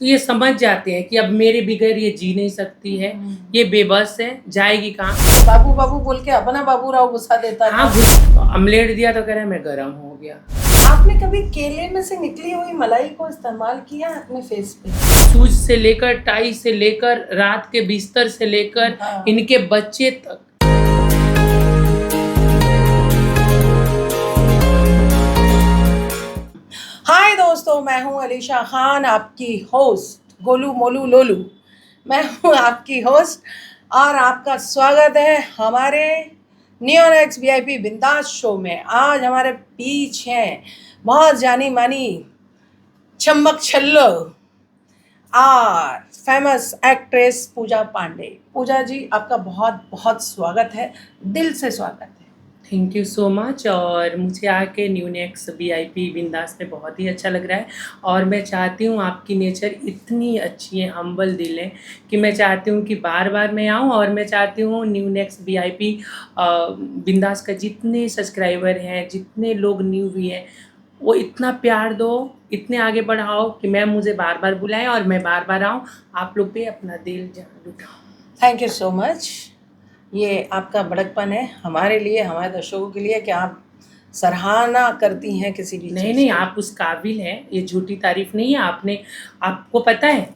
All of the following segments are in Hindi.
तो ये समझ जाते हैं कि अब मेरे बगैर ये जी नहीं सकती है, ये बेबस है, जाएगी कहाँ। बाबू बाबू बोल के अपना बाबू राव गुस्सा देता था। हाँ, ऑमलेट दिया तो कह रहा है मैं गरम हो गया। आपने कभी केले में से निकली हुई मलाई को इस्तेमाल किया अपने फेस पे? शूज से लेकर, टाई से लेकर, रात के बिस्तर से लेकर, हाँ। इनके बच्चे तक। हाय दोस्तों, मैं हूँ अलीशा खान, आपकी होस्ट गोलू मोलू लोलू। मैं हूँ आपकी होस्ट और आपका स्वागत है हमारे नियॉन एक्स VIP बिंदास शो में। आज हमारे बीच हैं बहुत जानी मानी चम्मक छल्लो और फेमस एक्ट्रेस पूजा पांडे। पूजा जी, आपका बहुत बहुत स्वागत है, दिल से स्वागत है। Thank you so much. और मुझे आके नियॉन एक्स VIP बिंदास में बहुत ही अच्छा लग रहा है। और मैं चाहती हूँ, आपकी नेचर इतनी अच्छी है, हम्बल दिल है, कि मैं चाहती हूँ कि बार बार मैं आऊँ। और मैं चाहती हूँ नियॉन एक्स VIP बिंदास का जितने सब्सक्राइबर हैं, जितने लोग न्यू भी हैं, वो इतना प्यार दो, इतने आगे बढ़ाओ कि मैं मुझे बार बार बुलाएं और मैं बार बार आऊँ, आप लोग पे अपना दिल जान लुटाऊँ। Thank you so much. ये आपका बड़कपन है हमारे लिए, हमारे दर्शकों के लिए कि आप सराहना करती हैं किसी भी नहीं चीज़ नहीं, की। आप उस काबिल हैं, ये झूठी तारीफ नहीं है। आपको पता है,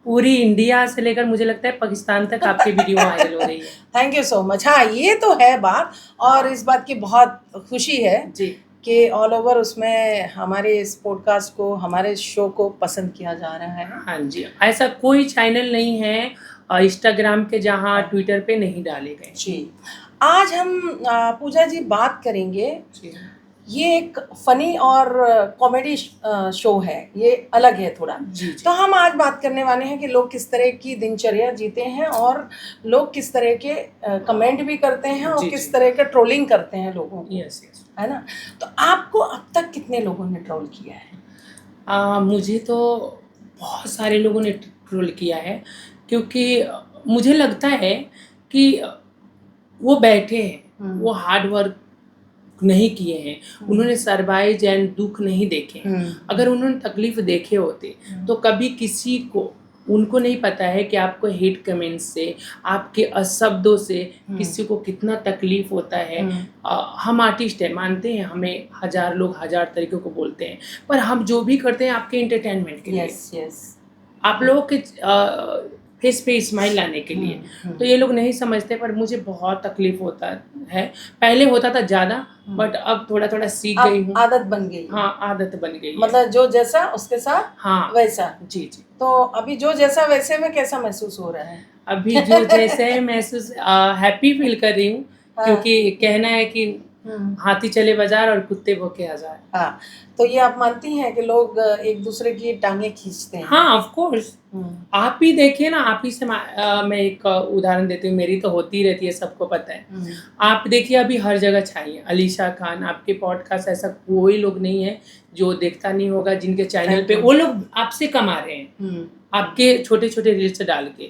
पूरी इंडिया से लेकर मुझे लगता है पाकिस्तान तक आपकी वीडियो वायरल हो रही है। Thank you so much. हाँ, ये तो है बात, और इस बात की बहुत खुशी है जी कि ऑल ओवर उसमें हमारे इस पॉडकास्ट को, हमारे शो को पसंद किया जा रहा है। हाँ जी, ऐसा कोई चैनल नहीं है इंस्टाग्राम के जहाँ ट्विटर पे नहीं डाले गए। जी, आज हम पूजा जी बात करेंगे। जी ये एक फनी और कॉमेडी शो है, ये अलग है थोड़ा। जी जी। तो हम आज बात करने वाले हैं कि लोग किस तरह की दिनचर्या जीते हैं और लोग किस तरह के कमेंट भी करते हैं और जी, किस जी। तरह के ट्रोलिंग करते हैं लोगों को, यस यस। है ना? तो आपको अब तक कितने लोगों ने ट्रोल किया है? मुझे तो बहुत सारे लोगों ने ट्रोल किया है, क्योंकि मुझे लगता है कि वो बैठे हैं, वो हार्ड वर्क नहीं किए हैं, उन्होंने सरवाइव एंड दुख नहीं देखे हैं। अगर उन्होंने तकलीफ देखे होते तो कभी किसी को, उनको नहीं पता है कि आपको हेट कमेंट्स से, आपके अशब्दों से किसी को कितना तकलीफ होता है। हम आर्टिस्ट हैं, मानते हैं, हमें हजार लोग हजार तरीक़ों को बोलते हैं, पर हम जो भी करते हैं आपके एंटरटेनमेंट के लिए, यस यस, आप लोगों के फेस पे स्माइल लाने के लिए। तो ये लोग नहीं समझते, पर मुझे बहुत तकलीफ होता है। पहले होता था ज़्यादा, बट अब थोड़ा थोड़ा सीख गई हूँ। आदत बन गई है। हाँ, आदत बन गई है। मतलब जो जैसा उसके साथ हाँ वैसा। जी जी। तो अभी जो जैसा वैसे में कैसा महसूस हो रहा है? अभी जो जैसे महसूस, हैप्पी फील कर रही हूँ, हाँ। क्योंकि कहना है कि हाथी चले बाजार और कुत्ते भौंके हजार। हाँ, तो ये आप मानती हैं कि लोग एक दूसरे की टांगे खींचते हैं? हाँ, ऑफ कोर्स। आप ही देखिए ना, आप ही से मैं एक उदाहरण देती हूँ, मेरी तो होती रहती है, सबको पता है। आप देखिए, अभी हर जगह छाई है अलीशा खान। आपके पॉडकास्ट ऐसा कोई लोग नहीं है जो देखता नहीं होगा, जिनके चैनल पे वो लोग आपसे कमा रहे हैं, आपके छोटे छोटे रील्स डाल के।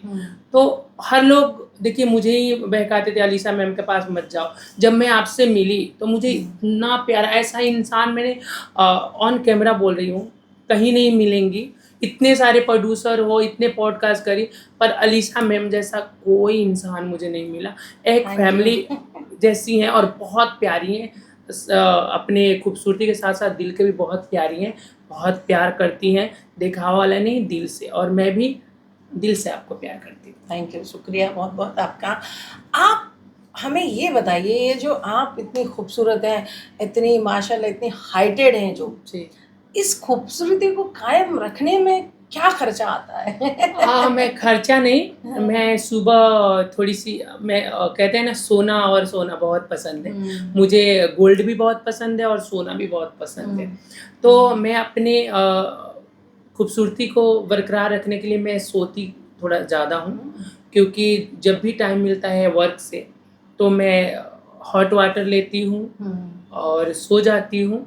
तो हर लोग देखिए, मुझे ही बहकाते थे, अलीशा मैम के पास मत जाओ। जब मैं आपसे मिली तो मुझे इतना प्यारा, ऐसा इंसान मैंने ऑन कैमरा बोल रही हूँ, कहीं नहीं मिलेंगी। इतने सारे प्रोड्यूसर हो, इतने पॉडकास्ट करी, पर अलीशा मैम जैसा कोई इंसान मुझे नहीं मिला। एक फैमिली जैसी हैं और बहुत प्यारी हैं, अपने खूबसूरती के साथ साथ दिल के भी बहुत प्यारी हैं, बहुत प्यार करती हैं, दिखावा वाला नहीं, दिल से। और मैं भी दिल से आपको प्यार करती हूँ। थैंक यू, शुक्रिया बहुत बहुत आपका। आप हमें ये बताइए, ये जो आप इतनी खूबसूरत हैं, इतनी माशाल्लाह इतनी हाइटेड हैं जो, जी, इस खूबसूरती को कायम रखने में क्या खर्चा आता है? मैं खर्चा नहीं, मैं सुबह थोड़ी सी, मैं कहते हैं ना, सोना और सोना बहुत पसंद है मुझे। गोल्ड भी बहुत पसंद है और सोना भी बहुत पसंद है। तो मैं अपने खूबसूरती को बरकरार रखने के लिए मैं सोती थोड़ा ज़्यादा हूँ, क्योंकि जब भी टाइम मिलता है वर्क से, तो मैं हॉट वाटर लेती हूँ और सो जाती हूँ।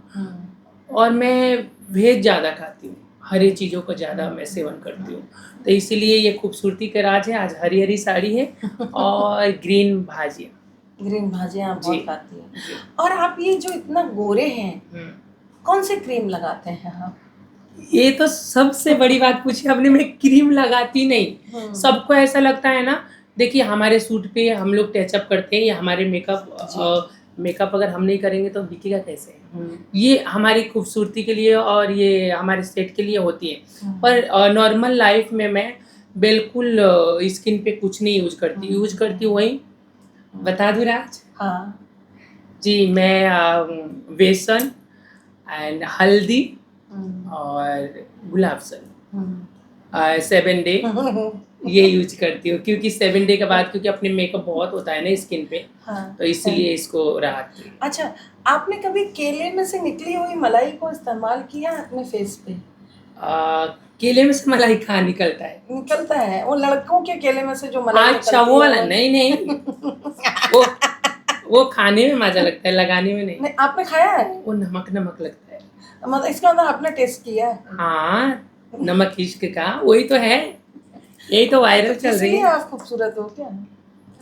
और मैं वेज ज़्यादा खाती हूँ, हरी चीज़ों का ज़्यादा मैं सेवन करती हूँ, तो इसीलिए ये खूबसूरती का राज है। आज हरी हरी साड़ी है और ग्रीन भाजियाँ। ग्रीन भाजियाँ आप बहुत जी खाती हैं। जी। और आप ये जो इतना गोरे हैं, कौन से क्रीम लगाते हैं आप? ये तो सबसे बड़ी बात पूछी आपने, मैं क्रीम लगाती नहीं। सबको ऐसा लगता है ना, देखिए हमारे सूट पे हम लोग टचअप करते हैं या हमारे मेकअप अगर हम नहीं करेंगे तो बिकेगा कैसे? ये हमारी खूबसूरती के लिए और ये हमारे सेट के लिए होती है। पर नॉर्मल लाइफ में मैं बिल्कुल स्किन पे कुछ नहीं यूज़ करती हूँ वही बता दूँ राज? हाँ। जी, मैं बेसन एंड हल्दी और गुलाब जल 7 डे ये यूज करती हूँ, क्योंकि 7 डे के बाद क्योंकि अपने मेकअप बहुत होता है ना स्किन पे, हाँ, तो इसलिए इसको राहत थी। अच्छा, आपने कभी केले में से निकली हुई मलाई को इस्तेमाल किया अपने फेस पे? केले में से मलाई कहाँ निकलता है? निकलता है, वो लड़कों के केले में से जो मलाई अच्छा, निकलती वो है वाला नहीं वो वो खाने में मजा लगता है, लगाने में नहीं। नहीं, आपने खाया है? वो नमक नमक लगता है। मतलब इसका मतलब आपने टेस्ट किया है? हाँ, नमक इश्क का वही तो है, यही तो वायरल चल रही इसलिए है। आप खूबसूरत हो क्या?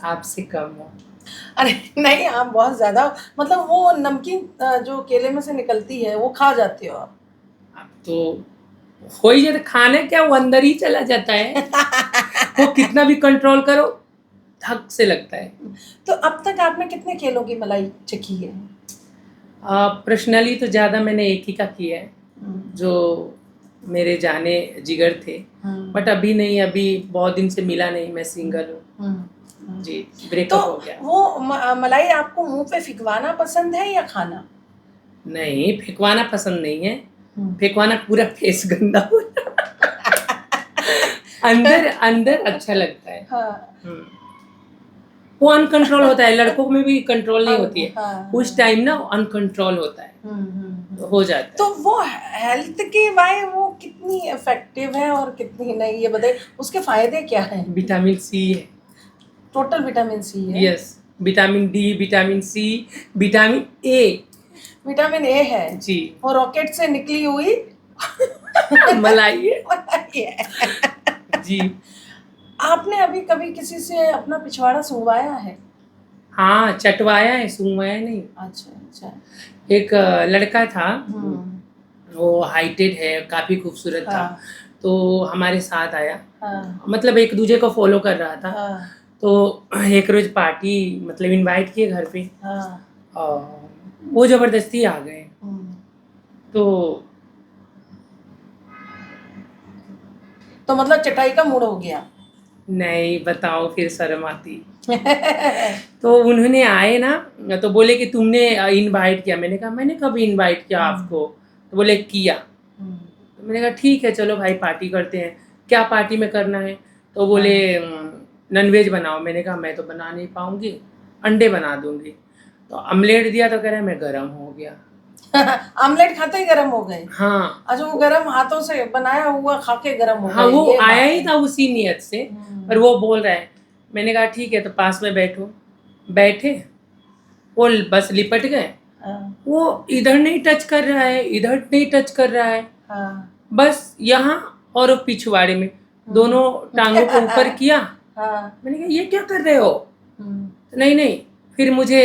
आपसे कम हो। अरे नहीं, आप बहुत ज्यादा, मतलब वो नमकीन जो केले में से निकलती है वो खा जाते हो आप? अब तो हो ही जाता, खाने क्या वो अंदर ही चला जाता है। वो कितना भी कंट्रोल करो थक से लगता है। तो अब तक आपने कितने केलों की मलाई चखी है? पर्सनली तो ज़्यादा मैंने एक ही का किया है, जो मेरे जाने जिगर थे, बट अभी नहीं, अभी बहुत दिन से मिला नहीं, मैं सिंगल हूँ जी, तो ब्रेकअप हो गया। वो मलाई आपको मुंह पे फिकवाना पसंद है या खाना? नहीं, फेंकवाना पसंद नहीं है, फेंकवाना पूरा फेस गंदा हो अंदर अंदर अच्छा लगता है। हाँ। वो अनकंट्रोल होता है, लड़कों में भी कंट्रोल नहीं होती है, हाँ, उस टाइम ना अनकंट्रोल होता है, तो हो जाता तो है। वो हेल्थ के वाई वो कितनी इफेक्टिव है और कितनी नहीं, ये बताइए, उसके फायदे क्या हैं? विटामिन सी है। टोटल विटामिन सी है? Yes, vitamin D, vitamin C, vitamin A. Vitamin A है जी। और रॉकेट से निकली हुई मलाई है। मलाई है। जी। आपने अभी कभी किसी से अपना पिछवाड़ा सुंघवाया है? हाँ, चटवाया है, सूंघवाया नहीं। अच्छा अच्छा। एक लड़का था, वो हाइटेड है, काफ़ी खूबसूरत था, हाँ। तो हमारे साथ आया, हाँ। मतलब एक दूसरे को फॉलो कर रहा था। हाँ। तो एक रोज पार्टी मतलब इनवाइट किए घर पे, हाँ। और वो ज़बरदस्ती आ गए, तो तो मतलब चटाई का मूड हो गया? नहीं, बताओ फिर शर्म आती। तो उन्होंने आए ना, तो बोले कि तुमने इनवाइट किया, मैंने कहा मैंने कभी इनवाइट किया आपको, तो बोले किया, तो मैंने कहा ठीक है चलो भाई पार्टी करते हैं, क्या पार्टी में करना है, तो बोले नॉनवेज बनाओ, मैंने कहा मैं तो बना नहीं पाऊँगी, अंडे बना दूँगी, तो ऑमलेट दिया तो कह रहा है मैं गरम हो गया। आमलेट खाते ही गरम हो गए? हाँ। अच्छा, वो गरम हाथों से बनाया हुआ खा के गरम हो हाँ, गए, वो ये बात आया ही है। था उसी नियत से, पर वो बोल रहा है, मैंने कहा ठीक है तो पास में बैठो, बैठे, वो बस लिपट गए, हाँ। वो इधर नहीं टच कर रहा है, इधर नहीं टच कर रहा है, हाँ। बस यहाँ और वो पिछवाड़े में दोनों टांगों को ऊपर किया। हाँ। मैंने कहा ये क्या कर रहे हो? नहीं नहीं, फिर मुझे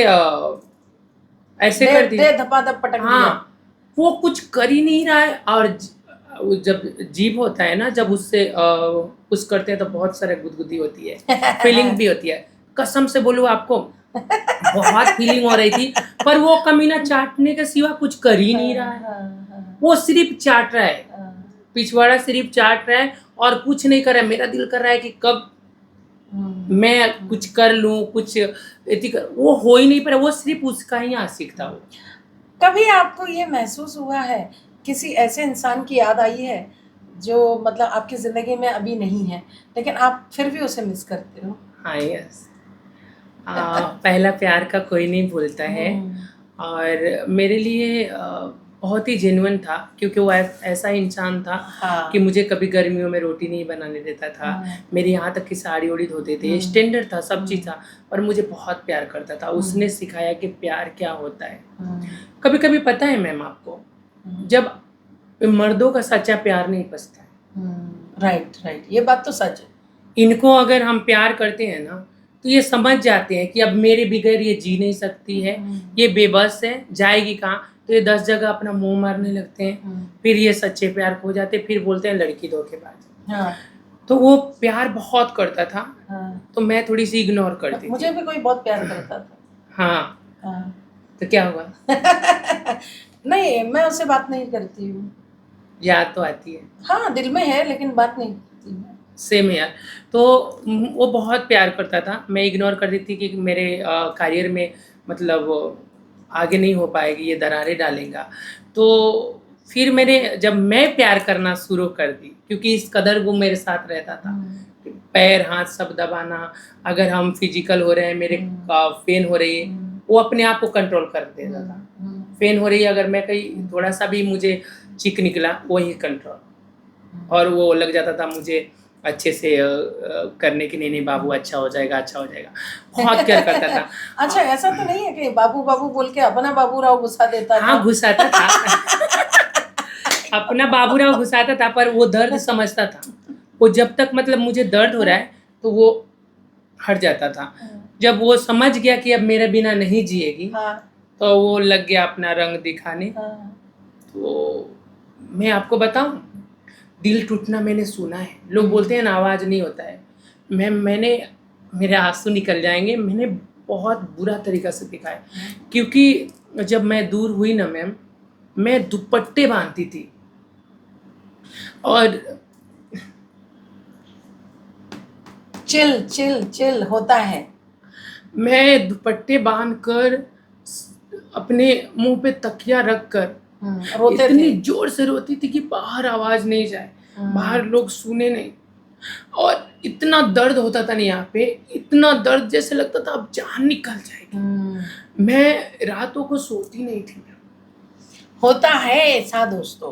ऐसे कर दी। दे धपाधप पटक दिया। हाँ, वो कुछ कर ही नहीं रहा है, और वो जब जीभ होता है ना, जब उससे कुछ करते हैं तो बहुत सारे गुदगुदी होती है, फीलिंग भी होती है, कसम से बोलूँ आपको बहुत फीलिंग हो रही थी, पर वो कमीना चाटने के सिवा कुछ कर ही नहीं रहा है, वो सिर्फ चाट रहा है, पिछवाड़ा सिर्फ चाट रहा है और कुछ नहीं कर रहा है। मेरा दिल कर रहा है कि कब मैं कुछ कर लूँ, कुछ वो हो ही नहीं पा रहा, वो सिर्फ उसका ही आशिक था वो। कभी आपको ये महसूस हुआ है, किसी ऐसे इंसान की याद आई है जो मतलब आपकी ज़िंदगी में अभी नहीं है, लेकिन आप फिर भी उसे मिस करते हो? हाँ, यस। पहला प्यार का कोई नहीं भूलता है, और मेरे लिए बहुत ही जेन्युइन था, क्योंकि वो ऐसा इंसान था कि मुझे कभी गर्मियों में रोटी नहीं बनाने देता था, मेरे यहाँ तक की साड़ी ओड़ी धोते थे, स्टैंडर्ड था, सब चीज़ था, पर मुझे बहुत प्यार करता था, उसने सिखाया कि प्यार क्या होता है। कभी कभी पता है मैम आपको, जब मर्दों का सच्चा प्यार नहीं पचता है। राइट राइट, ये बात तो सच है। इनको अगर हम प्यार करते हैं ना, तो ये समझ जाते हैं कि अब मेरे बगैर ये जी नहीं सकती है, ये बेबस है, जाएगी कहाँ? तो ये 10 जगह अपना मुँह मारने लगते हैं। फिर ये सच्चे प्यार खो जाते हैं, फिर बोलते हैं लड़की धोखेबाज है। हाँ तो वो प्यार बहुत करता था, हाँ तो मैं थोड़ी-सी इग्नोर करती मुझे थी। भी कोई बहुत प्यार करता था। हाँ, हाँ तो क्या हुआ? नहीं, मैं उससे बात नहीं करती हूँ। याद तो आती है। हाँ, दिल में है लेकिन बात नहीं करती हूँ। सेम यार। तो वो बहुत प्यार करता था, मैं इग्नोर कर देती कि मेरे करियर में मतलब आगे नहीं हो पाएगी, ये दरारें डालेगा। तो फिर जब मैं प्यार करना शुरू कर दी, क्योंकि इस कदर वो मेरे साथ रहता था, पैर हाथ सब दबाना, अगर हम फिजिकल हो रहे हैं, मेरे पेन हो रही है, वो अपने आप को कंट्रोल कर देता था। पेन हो रही है, अगर मैं कहीं थोड़ा सा भी मुझे चिक निकला, वही कंट्रोल, और वो लग जाता था मुझे अच्छे से करने की, नहीं बाबू अच्छा हो जाएगा, अच्छा हो जाएगा, बहुत केयर करता था। अच्छा, ऐसा तो नहीं है कि बाबू बाबू बोल के अपना बाबू राव गुस्सा देता था? हाँ, घुसाता था। अपना बाबूराव घुसाता था, पर वो दर्द समझता था। वो जब तक मतलब मुझे दर्द हो रहा है तो वो हट जाता था। जब वो समझ गया कि अब मेरे बिना नहीं जिएगी, हाँ तो वो लग गया अपना रंग दिखाने। हाँ तो मैं आपको बताऊं, दिल टूटना मैंने सुना है। लोग बोलते हैं ना आवाज़ नहीं होता है। मैंने मेरे आंसू निकल जाएंगे। मैंने बहुत बुरा तरीका से देखा है, क्योंकि जब मैं दूर हुई ना मैम, मैं दुपट्टे बांधती थी और चिल चिल चिल होता है। मैं दुपट्टे बांधकर अपने मुंह पे तकिया रखकर रोते इतनी थे। जोर से रोती थी कि बाहर आवाज नहीं जाए, बाहर लोग सुने नहीं। और इतना दर्द होता था ना यहाँ पे, इतना दर्द जैसे लगता था अब जान निकल जाएगी। मैं रातों को सोती नहीं थी। होता है ऐसा दोस्तों,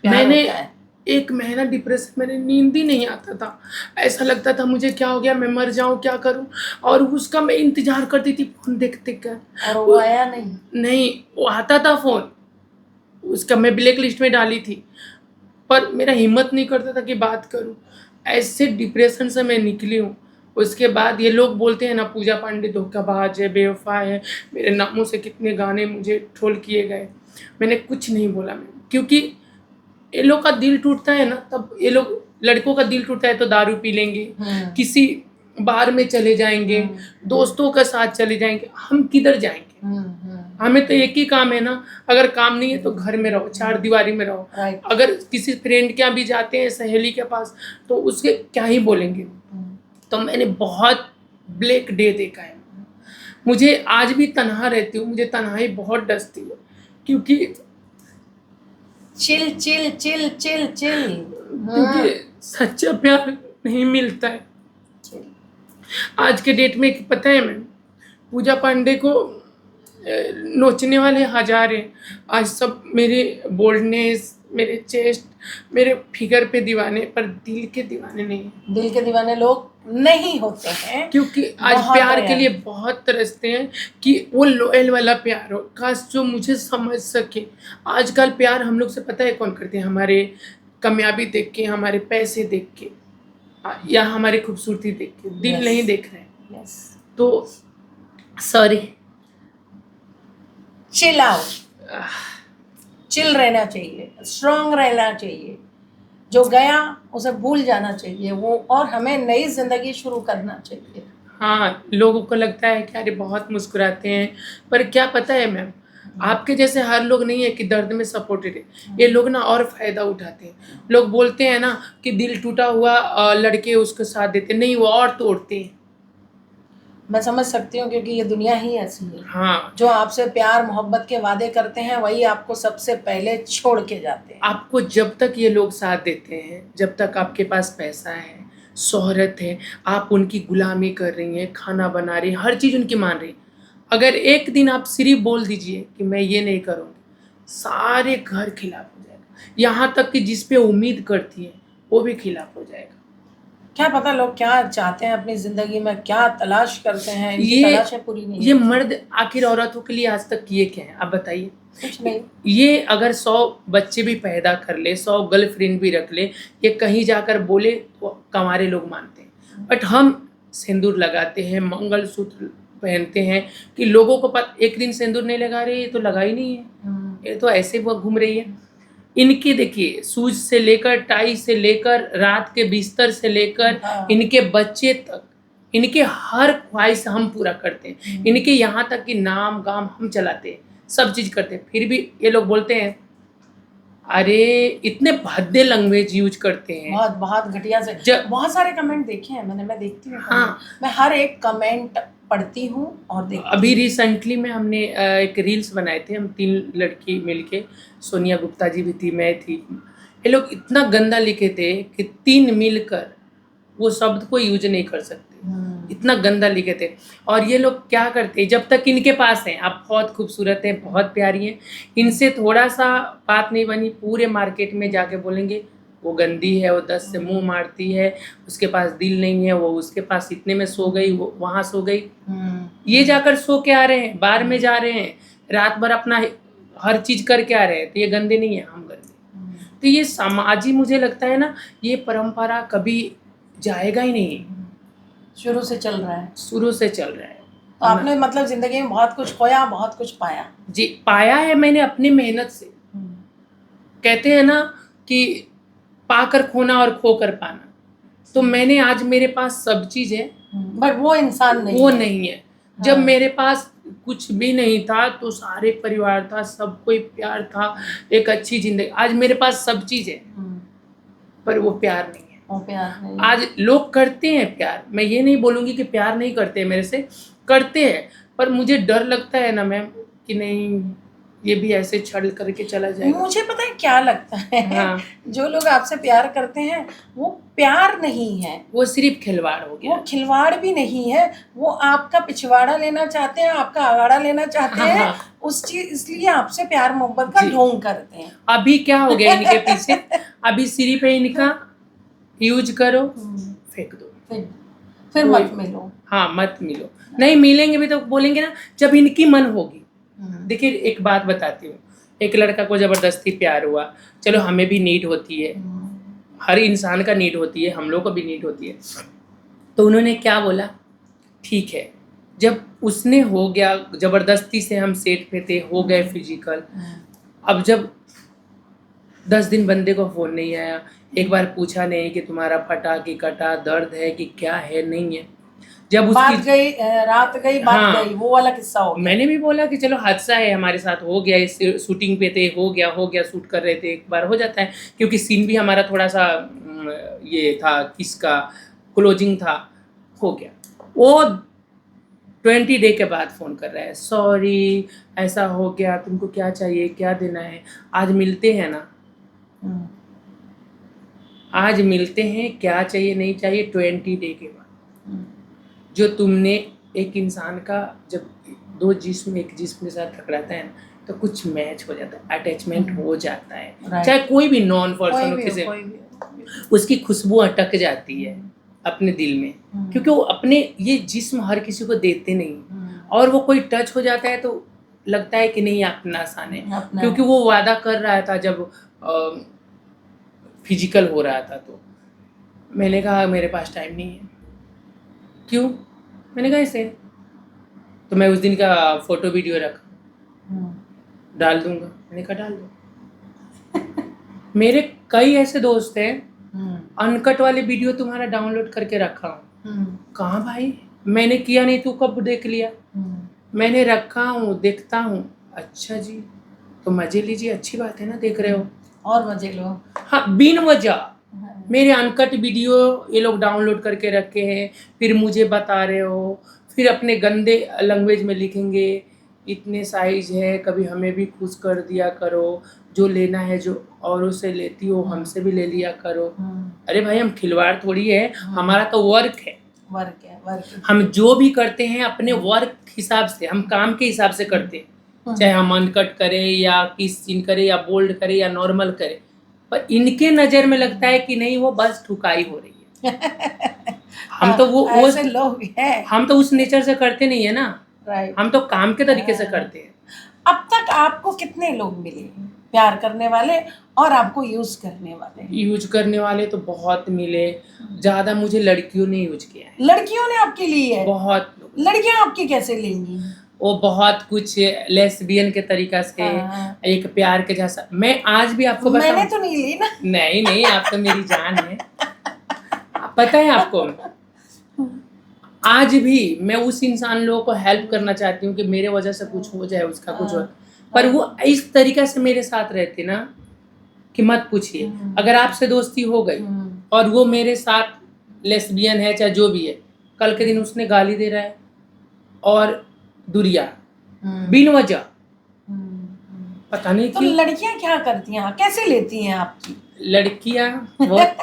प्यार मैंने होता है। 1 महीना डिप्रेशन, मैंने नींद ही नहीं आता था। ऐसा लगता था मुझे क्या हो गया, मैं मर जाऊं, क्या करूं। और उसका मैं इंतजार करती थी फोन देख देख कर। और वो आया नहीं? नहीं, वो आता था फोन, उसका मैं ब्लैक लिस्ट में डाली थी, पर मेरा हिम्मत नहीं करता था कि बात करूं। ऐसे डिप्रेशन से मैं निकली हूँ। उसके बाद ये लोग बोलते हैं ना पूजा पांडे धोखाबाज है, बेवफा है, मेरे नामों से कितने गाने मुझे ट्रोल किए गए। मैंने कुछ नहीं बोला मैं, क्योंकि ये लोग का दिल टूटता है ना, तब ये लोग, लड़कों का दिल टूटता है तो दारू पी लेंगे, किसी बार में चले जाएंगे, दोस्तों के साथ चले जाएंगे। हम किधर जाएंगे? हमें तो एक ही काम है ना, अगर काम नहीं है तो घर में रहो, 4 दीवारी में रहो। अगर किसी फ्रेंड के यहाँ भी जाते हैं, सहेली के पास, तो उसके क्या ही बोलेंगे। तो मैंने बहुत ब्लैक डे देखा है। मुझे आज भी तन्हा रहती हूँ, मुझे तन्हाई बहुत डसती है, क्योंकि chill chill chill chill chill. क्योंकि सच्चा प्यार नहीं मिलता है आज के डेट में। पता है मैम, पूजा पांडे को नोचने वाले 1000 हैं। आज सब मेरे बोल्डनेस, मेरे चेस्ट, मेरे फिगर पे दीवाने, पर दिल के दीवाने नहीं हैं। दिल के दीवाने लोग नहीं होते हैं, क्योंकि आज प्यार के लिए बहुत तरसते हैं कि वो लॉयल वाला प्यार हो, काश जो मुझे समझ सके। आजकल प्यार हम लोग से पता है कौन करते हैं? हमारे कामयाबी देख के, हमारे पैसे देख के, या हमारी खूबसूरती देख के। दिल नहीं देख रहे हैं। तो सॉरी, चिल आउट, चिल रहना चाहिए, स्ट्रांग रहना चाहिए। जो गया उसे भूल जाना चाहिए वो, और हमें नई जिंदगी शुरू करना चाहिए। हाँ, लोगों को लगता है कि अरे बहुत मुस्कुराते हैं, पर क्या पता है मैम, आपके जैसे हर लोग नहीं है कि दर्द में सपोर्टेड है। ये लोग ना और फायदा उठाते हैं। लोग बोलते हैं ना कि दिल टूटा हुआ लड़के उसको साथ देते, नहीं, वो और तोड़ते हैं। मैं समझ सकती हूँ, क्योंकि ये दुनिया ही ऐसी है। हाँ, जो आपसे प्यार मोहब्बत के वादे करते हैं वही आपको सबसे पहले छोड़ के जाते हैं। आपको जब तक ये लोग साथ देते हैं, जब तक आपके पास पैसा है, शोहरत है, आप उनकी गुलामी कर रही हैं, खाना बना रही हैं, हर चीज़ उनकी मान रही हैं। अगर एक दिन आप सिर्फ बोल दीजिए कि मैं ये नहीं करूँगी, सारे घर खिलाफ हो जाएगा। यहाँ तक कि जिस पे उम्मीद करती है वो भी खिलाफ हो जाएगा। क्या पता लोग क्या चाहते हैं अपनी जिंदगी में, क्या तलाश करते हैं, इनकी तलाशें पूरी नहीं ये होती। मर्द आखिर औरतों के लिए आज तक किए क्या है, आप बताइए? कुछ नहीं। ये अगर 100 बच्चे भी पैदा कर ले, 100 गर्लफ्रेंड भी रख ले, ये कहीं जाकर बोले तो कमारे लोग मानते हैं। बट हम सिंदूर लगाते हैं, मंगलसूत्र पहनते हैं कि लोगों को एक दिन सिंदूर नहीं लगा रही है तो लगा ही नहीं है, ये तो ऐसे वो घूम रही है। इनकी देखिए शूज से लेकर, टाई से लेकर, रात के बिस्तर से लेकर, हाँ। इनके बच्चे तक, इनके हर ख्वाहिश हम पूरा करते हैं। इनके यहाँ तक कि नाम गाम हम चलाते हैं, सब चीज़ करते हैं। फिर भी ये लोग बोलते हैं, अरे इतने भद्दे लैंग्वेज यूज करते हैं। बहुत बहुत घटिया से बहुत सारे कमेंट देखे हैं मैंने, मैं देखती हूँ हाँ। comment। मैं हर एक कमेंट पढ़ती हूँ और देखती अभी हूँ। रिसेंटली में हमने एक रील्स बनाए थे, हम 3 लड़की मिलके, सोनिया गुप्ता जी भी थी, मैं थी। ये लोग इतना गंदा लिखे थे कि 3 मिलकर वो शब्द को यूज नहीं कर सकते, इतना गंदा लिखे थे। और ये लोग क्या करते हैं, जब तक इनके पास हैं, आप बहुत खूबसूरत हैं, बहुत प्यारी हैं, इनसे थोड़ा सा बात नहीं बनी, पूरे मार्केट में जाके बोलेंगे वो गंदी है, वो 10 से मुंह मारती है, उसके पास दिल नहीं है, वो उसके पास इतने में सो गई, वो वहाँ सो गई। ये जाकर सो के आ रहे हैं, बार में जा रहे हैं, रात भर अपना हर चीज करके आ रहे हैं, तो ये गंदे नहीं है, हम गंदे। तो ये समाजी, मुझे लगता है ना, ये परंपरा कभी जाएगा ही नहीं, शुरू से चल रहा है। शुरू से चल रहा है। तो आपने मतलब जिंदगी में बहुत कुछ खोया, बहुत कुछ पाया। जी, पाया है मैंने अपनी मेहनत से। कहते हैं ना कि पाकर खोना और खोकर पाना, तो मैंने आज मेरे पास सब चीज है, बट वो इंसान नहीं वो है। नहीं है। जब मेरे पास कुछ भी नहीं था तो सारे परिवार था, सब कोई प्यार था, एक अच्छी जिंदगी। आज मेरे पास सब चीज है पर वो प्यार नहीं है। वो प्यार नहीं। आज लोग करते हैं प्यार, मैं ये नहीं बोलूँगी कि प्यार नहीं करते, मेरे से करते हैं, पर मुझे डर लगता है ना मैम कि नहीं ये भी ऐसे छल करके चला जाएगा। मुझे पता है क्या लगता है, हाँ। जो लोग आपसे प्यार करते हैं वो प्यार नहीं है, वो सिर्फ खिलवाड़ हो गया। वो खिलवाड़ भी नहीं है, वो आपका पिछवाड़ा लेना चाहते हैं, आपका आगाड़ा लेना चाहते हाँ, हैं। हाँ। उस चीज इसलिए आपसे प्यार मोहब्बत का जी। ढोंग करते हैं। अभी क्या हो गया इनके पीछे, अभी सिर्फ इनका यूज करो, फेंक दो, फिर मत मिलो। हाँ मत मिलो। नहीं मिलेंगे भी तो बोलेंगे ना जब इनकी मन होगी। देखिए एक बात बताती हूँ, एक लड़का को जबरदस्ती प्यार हुआ, चलो हमें भी नीड होती है, हर इंसान का नीड होती है, हम लोग को भी नीड होती है। तो उन्होंने क्या बोला, ठीक है, जब उसने हो गया, जबरदस्ती से हम सेट पे थे, हो गए फिजिकल। अब जब 10 दिन बंदे को फोन नहीं आया, एक बार पूछा नहीं कि तुम्हारा फटा कि कटा, दर्द है कि क्या है, नहीं है। जब बात उसकी गई, रात गई, बात हाँ, गई, वो वाला किस्सा हो गया। मैंने भी बोला कि चलो हादसा है, हमारे साथ हो गया, इस शूटिंग पे थे, हो गया, शूट कर रहे थे, एक बार हो जाता है, क्योंकि सीन भी हमारा थोड़ा सा ये था, किसका क्लोजिंग था, हो गया। वो 20 डे के बाद फ़ोन कर रहा है, सॉरी ऐसा हो गया, तुमको क्या चाहिए, क्या देना है, आज मिलते हैं ना, आज मिलते हैं, क्या चाहिए नहीं चाहिए 20 डे के बाद। जो तुमने एक इंसान का, जब 2 जिस्म एक जिस्म के साथ टकराता है ना, तो कुछ मैच हो जाता है, अटैचमेंट हो जाता है, चाहे कोई भी नॉन पर्सन हो, किसी उसकी खुशबू अटक जाती है अपने दिल में, क्योंकि वो अपने ये जिस्म हर किसी को देते नहीं, और वो कोई टच हो जाता है तो लगता है कि नहीं अपना आसान है, क्योंकि वो वादा कर रहा था जब फिजिकल हो रहा था। तो मैंने कहा मेरे पास टाइम नहीं है। क्यों? मैंने कहा ऐसे। तो मैं उस दिन का फोटो वीडियो रखा, डाल दूंगा, मैंने कहा डाल दो। मेरे कई ऐसे दोस्त हैं, अनकट वाले वीडियो तुम्हारा डाउनलोड करके रखा हूँ। कहाँ भाई, मैंने किया नहीं, तू कब देख लिया? मैंने रखा हूँ, देखता हूँ। अच्छा जी, तो मजे लीजिए, अच्छी बात है ना, देख रहे हो और मजे लो। हाँ, बिन वजह मेरे अनकट वीडियो ये लोग डाउनलोड करके रखे हैं, फिर मुझे बता रहे हो, फिर अपने गंदे लैंग्वेज में लिखेंगे इतने साइज है, कभी हमें भी खुश कर दिया करो, जो लेना है जो औरों से लेती हो हमसे भी ले लिया करो। अरे भाई हम खिलवाड़ थोड़ी है, हमारा तो वर्क है, वर्क। हम जो भी करते हैं अपने वर्क हिसाब से, हम काम के हिसाब से करते हैं, चाहे हम अनकट करें या किस सीन करें या बोल्ड करें या नॉर्मल करें, पर इनके नज़र में लगता है कि नहीं वो बस ठुकाई हो रही है। हम तो वो ऐसे लोग हैं, हम तो उस नेचर से करते नहीं है ना, हम तो काम के तरीके से करते हैं। अब तक आपको कितने लोग मिले प्यार करने वाले और आपको यूज करने वाले? यूज करने वाले तो बहुत मिले, ज्यादा मुझे लड़कियों ने यूज किया है, लड़कियों ने आपके लिए है? बहुत। लड़कियां आपकी कैसे लेंगी? वो बहुत कुछ लेस्बियन के तरीका से, हाँ। एक प्यार के जैसा। मैं आज भी आपको मैंने बताऊं, तो नहीं ली ना। नहीं नहीं, आप तो मेरी जान है। पता है आपको, आज भी मैं उस इंसान लोगों को हेल्प करना चाहती हूँ कि मेरे वजह से कुछ हो जाए, उसका कुछ हो, पर वो इस तरीका से मेरे साथ रहते ना कि मत पूछिए। अगर आपसे दोस्ती हो गई और वो मेरे साथ लेस्बियन है चाहे जो भी है, कल के दिन उसने गाली दे रहा है और दुरिया बिन वजह, पता नहीं तो क्यों। लड़कियां क्या करती हैं, कैसे लेती हैं आपकी? लड़कियां बहुत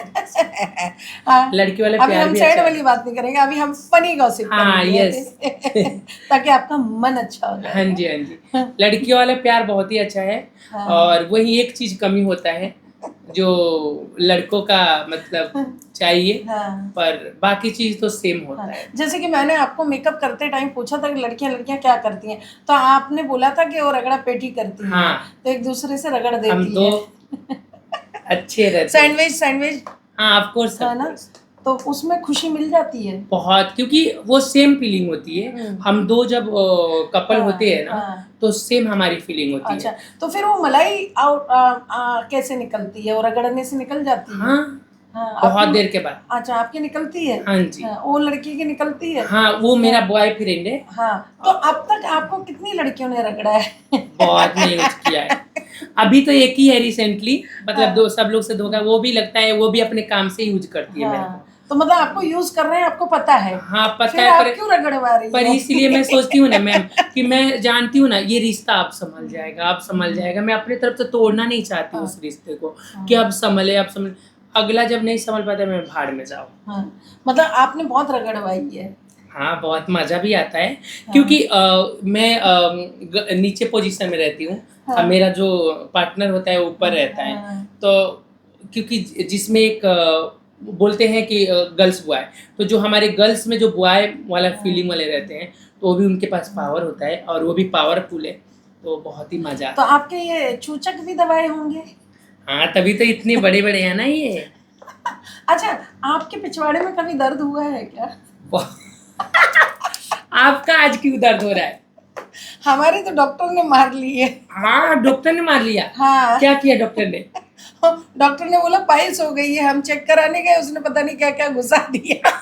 हाँ, लड़की वाला अभी प्यार हम भी सैड अच्छा वाली है। बात नहीं करेंगे, अभी हम फनी गॉसिप हाँ, करेंगे। यस। ताकि आपका मन अच्छा हो जाए। हाँ जी, हाँ जी। लड़कियों वाला प्यार बहुत ही अच्छा है। हाँ। और वही एक चीज कमी होता है जो लड़कों का मतलब चाहिए, हाँ। पर बाकी चीज तो सेम होता हाँ, है। जैसे कि मैंने आपको मेकअप करते टाइम पूछा था कि लड़कियां लड़कियां क्या करती हैं, तो आपने बोला था कि वो रगड़ा पेटी करती हैं। हाँ, तो एक दूसरे से रगड़ हम देती तो है। अच्छे रहते हैं। सैंडविच सैंडविच हाँ, ऑफ कोर्स, है ऑफ ना, कोर्स। तो उसमें खुशी मिल जाती है। बहुत, क्योंकि वो सेम फीलिंग होती है। हम दो जब कपल हाँ, होते हैं ना, हाँ। तो सेम हमारी फीलिंग होती अच्छा, है। तो फिर वो मलाई आउट कैसे निकलती है, वो रगड़ने से निकल जाती है? हाँ, हाँ, बहुत आपकी देर के बाद। अच्छा, आपकी निकलती है? हाँ जी। हाँ, वो लड़की की निकलती है? हाँ, वो मेरा बॉयफ्रेंड है। हाँ, तो अब तक आपको कितनी लड़कियों ने रगड़ा है? बहुत नहीं यूज किया है। अभी तो एक ही है रिसेंटली, मतलब हाँ। दो सब लोग से धोखा, वो भी लगता है वो भी अपने काम से यूज करती है मेरे को। हाँ, तो मतलब आपको यूज कर रहे हैं, आपको पता है। हाँ, पता फिर है, आप क्यों रगड़वा रही पर हो? इसलिए मैं सोचती हूँ ना मैम, कि मैं जानती हूँ ना ये रिश्ता अब संभल जाएगा, अब संभल जाएगा। मैं अपनी तरफ से तोड़ना नहीं चाहती उस रिश्ते को, कि अब संभले, अब संभले। अगला जब नहीं संभल पाता मैं भाड़ में जाऊँ। हाँ, मतलब आपने बहुत रगड़वाई है। हाँ, बहुत मजा भी आता है, क्योंकि मैं नीचे पोजीशन में रहती हूँ। हाँ। मेरा जो पार्टनर होता है ऊपर रहता है। हाँ। तो क्योंकि जिसमें एक बोलते हैं कि गर्ल्स बॉय, तो जो हमारे गर्ल्स में जो बॉय वाला फीलिंग वाले रहते हैं, तो वो भी उनके पास पावर होता है और वो भी पावरफुल है, तो बहुत ही मजा तो आता है। आपके ये चूचक भी दबाए होंगे? हाँ, तभी तो इतने बड़े बड़े हैं ना ये। अच्छा, आपके पिछवाड़े में कभी दर्द हुआ है क्या? आपका आज क्यों दर्द हो रहा है? हमारे तो डॉक्टर ने मार ली है। हाँ, डॉक्टर ने मार लिया? हाँ। क्या किया डॉक्टर ने? डॉक्टर ने बोला पाइल्स हो गई है, हम चेक कराने गए, उसने पता नहीं क्या क्या घुसा दिया।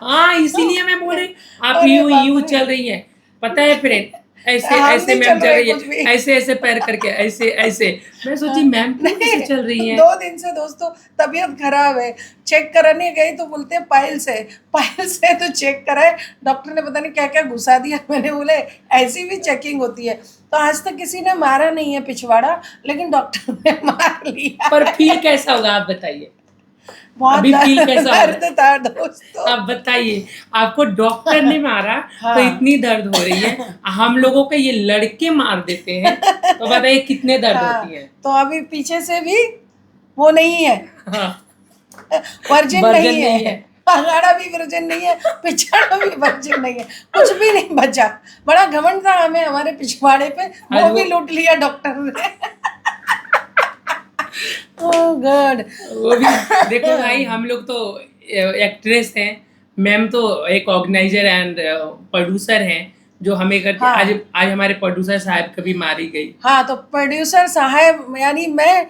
हाँ, इसीलिए मैं बोल रही, आप अरे यूं बाप यूं रे। चल रही हैं, पता है फ्रेंड, ऐसे हम ऐसे नहीं मैम चल चल रहे रही कुछ भी। है, ऐसे ऐसे पैर करके, ऐसे ऐसे। मैं सोची मैम क्यों ऐसे चल रही हैं? 2 दिन से दोस्तों तबीयत खराब है, चेक कराने गई तो बोलते हैं पाइल्स है, पाइल्स है, तो चेक कराए, डॉक्टर ने पता नहीं क्या क्या घुसा दिया। मैंने बोले ऐसी भी चेकिंग होती है? तो आज तक किसी ने मारा नहीं है पिछवाड़ा, लेकिन डॉक्टर ने मार लिया। पर फील कैसा होगा आप बताइए? बहुत अभी फील कैसा दर्द होगा था दोस्तों। आप बताइए? आपको डॉक्टर ने मारा तो हाँ। इतनी दर्द हो रही है, हम लोगों को ये लड़के मार देते हैं, तो बताइए कितने दर्द हाँ, होती है। तो अभी पीछे से भी वो नहीं है, हाँ, वर्जिन वर्जन नहीं नहीं है, है। अगाड़ा भी वर्जिन नहीं है, पिछवाड़ा भी वर्जिन नहीं है, कुछ भी नहीं बचा। बड़ा घमंड था हमें हमारे पिछवाड़े पे, वो आज भी वो लूट लिया डॉक्टर ने। ओह गॉड। वो भी देखो भाई, हम लोग तो एक्ट्रेस हैं, मैम तो एक ऑर्गेनाइजर एंड प्रोड्यूसर हैं, जो हमें करते। हाँ। आज आज हमारे प्रोड्यूसर साहब कभी मारी गई। हाँ, तो प्रोड्यूसर साहब यानी मैं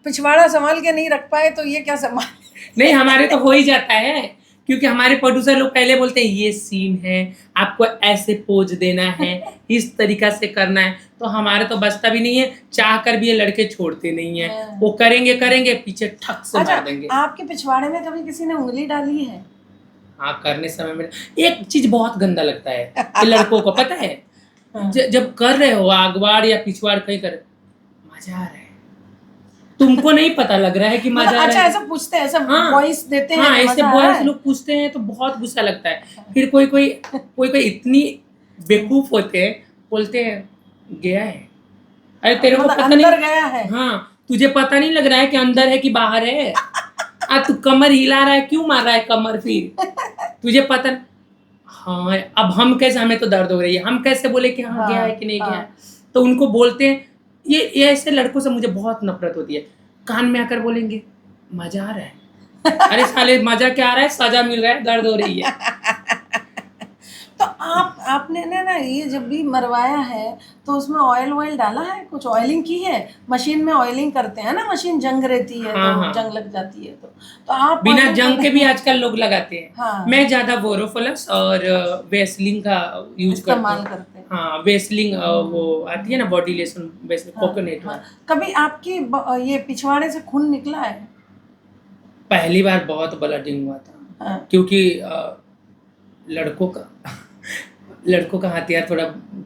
पिछवाड़ा संभाल के नहीं रख पाए तो ये क्या संभाल। नहीं, हमारे तो हो ही जाता है, क्योंकि हमारे प्रोड्यूसर लोग पहले बोलते हैं ये सीन है, आपको ऐसे पोज देना है, इस तरीका से करना है, तो हमारे तो बचता भी नहीं है, चाह कर भी ये लड़के छोड़ते नहीं है, वो करेंगे करेंगे पीछे ठक से अच्छा, मार देंगे। आपके पिछवाड़े में कभी किसी ने उंगली डाली है? हाँ, करने समय में एक चीज बहुत गंदा लगता है कि लड़कों को, पता है, जब कर रहे हो आगवाड़ या पिछवाड़ कहीं कर, मजा आ रहा है, तुमको नहीं पता लग रहा है कि मजा आ अच्छा, रहा है। ऐसा पूछते हैं, ऐसा हाँ, वॉइस देते हैं हाँ, कि ऐसे मजा आ रहा बॉयज है? लोग पूछते हैं तो बहुत गुस्सा लगता है। फिर कोई कोई इतनी बेवकूफ होते हैं, बोलते हैं गया है। अरे तेरे को मतलब पता अंदर नहीं? गया है? हाँ, तुझे पता नहीं लग रहा है कि अंदर है कि बाहर है? तू कमर हिला रहा है, क्यों मार रहा है कमर फिर? तुझे पता नहीं? हाँ, अब हम कैसे, हमें तो दर्द हो रही है, हम कैसे बोले कि हाँ, गया है कि नहीं गया है? तो उनको बोलते हैं ये ऐसे लड़कों से मुझे बहुत नफरत होती है। कान में आकर बोलेंगे मजा आ रहा है। अरे साले मजा क्या आ रहा है, सजा मिल रहा है, दर्द हो रही है। तो आपने ना ये जब भी मरवाया है तो उसमें ऑयल डाला है, कुछ ऑयलिंग की है? मशीन में ऑयलिंग करते हैं ना, मशीन जंग रहती है हाँ, तो हाँ। जंग लग जाती है तो आप बिना oiling जंग कर- के भी आजकल लोग लगाते हैं। हाँ। मैं ज्यादा बोरोफ्लक्स और वेस्लिन का यूज करता इस्तेमाल हूँ। करते हैं। हाँ, वेस्लिन वो आती है ना बॉडी लेसन, वेस्लिन हाँ, कोकोनट हाँ। वाला। कभी आपकी ये पिछवाड़े से खून निकला है? पहली बार बहुत ब्लडिंग हुआ था, हाँ। क्योंकि लड़कों का लड़कों का हथियार थोड़ा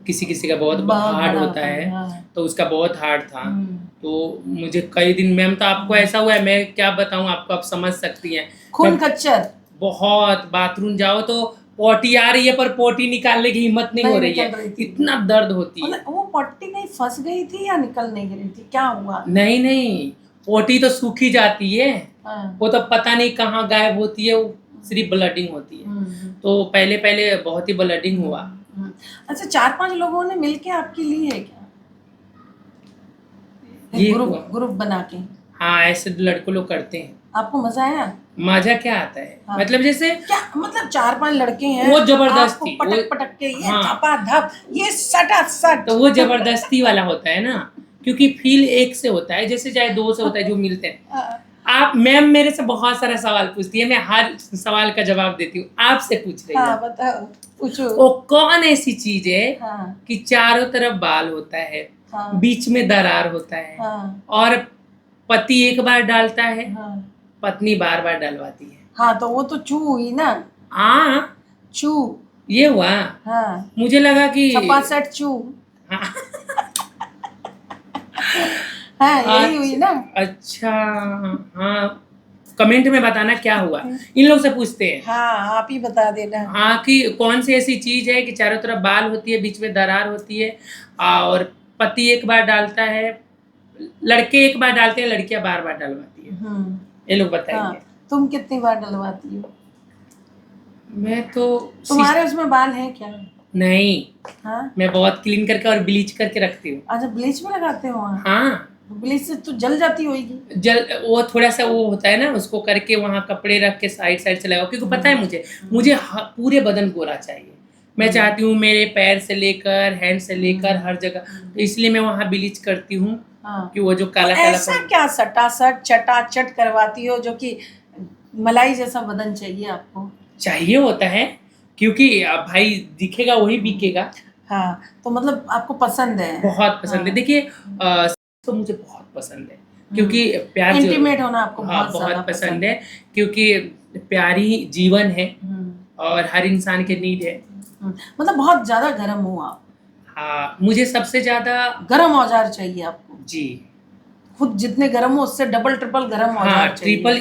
किसी किसी का बहुत बहुत हार्ड बड़ा होता है, हाँ। तो उसका बहुत हार्ड था। हम्म। तो मुझे कई दिन, मैम तो आपको ऐसा हुआ है, मैं क्या बताऊं आपको, आप समझ सकती हैं। खून मैं खच्चर बहुत बाथरूम जाओ तो पोटी आ रही है पर पोटी निकालने की हिम्मत नहीं हो नहीं रही निकल है, रही थी। इतना दर्द होती है। मतलब वो पट्टी कहीं फंस गई थी या निकल नहीं रही थी, क्या हुआ? नहीं नहीं, पोटी तो सूखी जाती है, हाँ। वो तो पता नहीं कहाँ गायब होती है, वो सिर्फ ब्लडिंग होती है। तो पहले पहले बहुत ही ब्लडिंग हुआ। अच्छा, 4-5 लोगों ने मिलके आपकी ली है क्या? ये ग्रुप हुआ। ग्रुप बना के? हाँ, ऐसे लड़कों लोग करते हैं। आपको मजा आया? मजा क्या आता है? हाँ। मतलब जैसे क्या मतलब 4-5 लड़के हैं, वो जबरदस्ती, आपको पटक वो पटक के ये हाँ। धपा धप, ये सटा सट, तो वो जबरदस्ती वाला होता है ना, क्योंकि फील एक से होता है, जैसे चाहे दो से होता है जो मिलते हैं। आप मैम मेरे से बहुत सारा सवाल पूछती है, मैं हर सवाल का जवाब देती हूँ। आपसे पूछ रही हाँ हूँ, बताओ, पूछो। वो कौन ऐसी चीज है हाँ कि चारों तरफ बाल होता है, हाँ बीच में दरार होता है, हाँ और पति एक बार डालता है, हाँ पत्नी बार बार डलवाती है। हाँ, तो वो तो चू हुई ना, हाँ, चू। ये हुआ। हाँ, मुझे लगा कि छपासठ चू। हाँ, हाँ यही हुई ना। अच्छा, हाँ, कमेंट में बताना क्या हुआ, इन लोग से पूछते हैं। हाँ आप ही बता देना। हाँ, कि कौन सी ऐसी चीज है कि चारों तरफ बाल होती है, बीच में दरार होती है, और पति एक बार डालता है, लड़के एक बार डालते हैं, लड़कियां बार बार डलवाती है। ये लोग बताएंगे। हाँ, तुम कितनी बार डलवाती हो? मैं तो तुम्हारे उसमें बाल हैं क्या? नहीं, हाँ, मैं बहुत क्लीन करके और ब्लीच करके रखती हूँ। अच्छा ब्लीच में लगाते हो वहाँ? हाँ, ब्लीच से तो जल जाती होगी। जल वो थोड़ा सा वो होता है ना, उसको करके वहाँ कपड़े रख के साइड साइड से लगाओ, क्योंकि पता है मुझे पूरे बदन गोरा चाहिए। मैं चाहती हूँ मेरे पैर से लेकर हैंड से लेकर हर जगह, तो इसलिए मैं वहाँ ब्लीच करती हूँ। हाँ। कि वो जो तो काला काला ऐसा क्या सटासट चटाचट करवाती हो जो कि मलाई जैसा बदन चाहिए आपको? चाहिए होता है, क्योंकि भाई दिखेगा वही बिकेगा। हाँ, तो मतलब आपको पसंद है? बहुत पसंद है। हाँ। देखिए तो मुझे बहुत पसंद है, क्योंकि प्यार इंटीमेट होना आपको हाँ, बहुत ज्यादा बहुत पसंद है, क्योंकि प्यार ही जीवन है और हर इंसान के नीड है। मतलब बहुत ज्यादा गर्म हो आप? हाँ, मुझे सबसे ज्यादा गर्म औजार चाहिए आपको? जी, खुद जितने गर्म हो उससे डबल ट्रिपल गर्म हाँ, औजार चाहिए। ट्रिपल,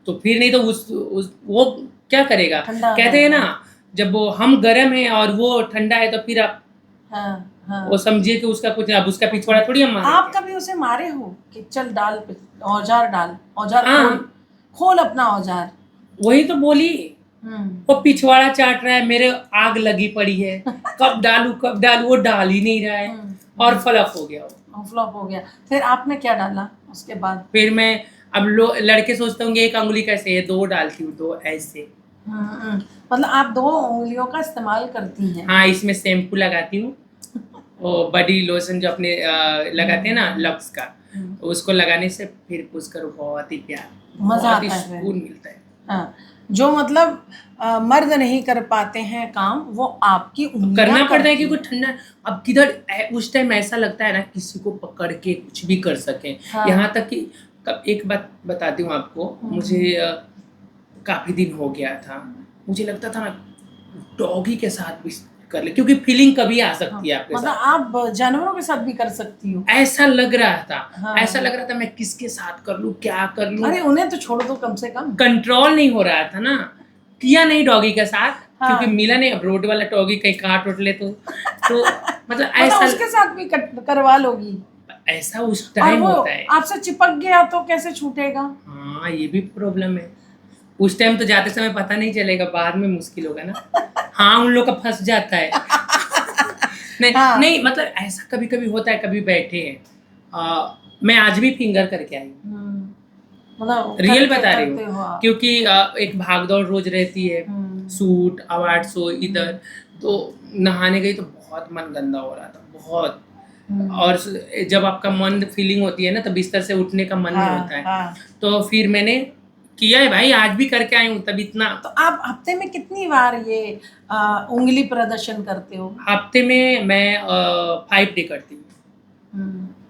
तो फिर नहीं तो उस वो क्या करेगा, ठंडा कहते हैं ना, जब वो हम गर्म है और वो ठंडा है, तो फिर आप हाँ। वो समझिए कि उसका कुछ, अब उसका पिछवाड़ा थोड़ी हम मारेंगे। आप कभी उसे मारे हो कि चल डाल औजार डाल, औजार हाँ। खोल अपना औजार? वही तो बोली, वो पिछवाड़ा चाट रहा है, मेरे आग लगी पड़ी है, कब डालू, वो डाल ही नहीं रहा है, और फ्लॉप हो गया वो। फ्लॉप हो गया। फिर आपने क्या डाला उसके बाद? फिर मैं, अब लड़के सोचते होंगे एक अंगुली कैसे है, दो डालती हूँ, दो ऐसे। मतलब आप 2 उंगलियों का इस्तेमाल करती हैं? हाँ, इसमें शैम्पू लगाती हूँ, वो बॉडी लोशन जो अपने लगाते हैं ना लक्स का, उसको लगाने से फिर पुश करो, बहुत ही प्यार, मजा बहुत ही आता है। सुकून मिलता है। हाँ, जो मतलब मर्द नहीं कर पाते हैं काम, वो आपकी उंगलियां करना पड़ता है, करती क्योंकि ठंडा, अब किधर उस टाइम ऐसा लगता है ना किसी को पकड़ के कुछ भी कर सकें। हाँ। यहाँ तक कि एक बात बताती हूँ आपको, मुझे काफी दिन हो गया था, मुझे लगता था ना डॉगी के साथ भी कर ले, क्योंकि फीलिंग कभी आ सकती है आपके मतलब साथ। आप जानवरों के साथ भी कर सकती हो? ऐसा लग रहा था, हाँ। ऐसा लग रहा था मैं किसके साथ कर लूं, क्या कर लूं, अरे उन्हें तो छोड़ दो कम से कम। कंट्रोल नहीं हो रहा था ना। किया नहीं डॉगी के साथ, हाँ। क्योंकि मिला नहीं, अब रोड वाला डॉगी कहीं काट उठ ले तो मतलब ऐसा मतलब उसके साथ भी करवा लोगी? ऐसा उस और टाइम वो होता है। आपसे चिपक गया तो कैसे छूटेगा? हाँ, ये भी प्रॉब्लम है। उस टाइम तो जाते समय पता नहीं चलेगा, बाद में मुश्किल होगा ना। हाँ, उन लोग का फंस जाता है। नहीं हाँ। नहीं, मतलब ऐसा कभी कभी होता है, कभी बैठे हैं मैं आज भी फिंगर करके आई हूँ, मतलब रियल करते बता रही करते हो हूँ, आप। क्योंकि एक भागदौड़ रोज रहती है, शूट अवार्ड शो इधर, तो नहाने गई तो बहुत मन गंदा हो रहा था, बहुत। और जब आपका मन फीलिंग होती है ना, तो बिस्तर से उठने का मन नहीं होता है। हाँ। तो फिर मैंने किया है भाई, आज भी करके आई हूँ, तब इतना। तो आप हफ्ते में कितनी बार ये उंगली प्रदर्शन करते हो? हफ्ते में मैं 5 डे करती हूँ।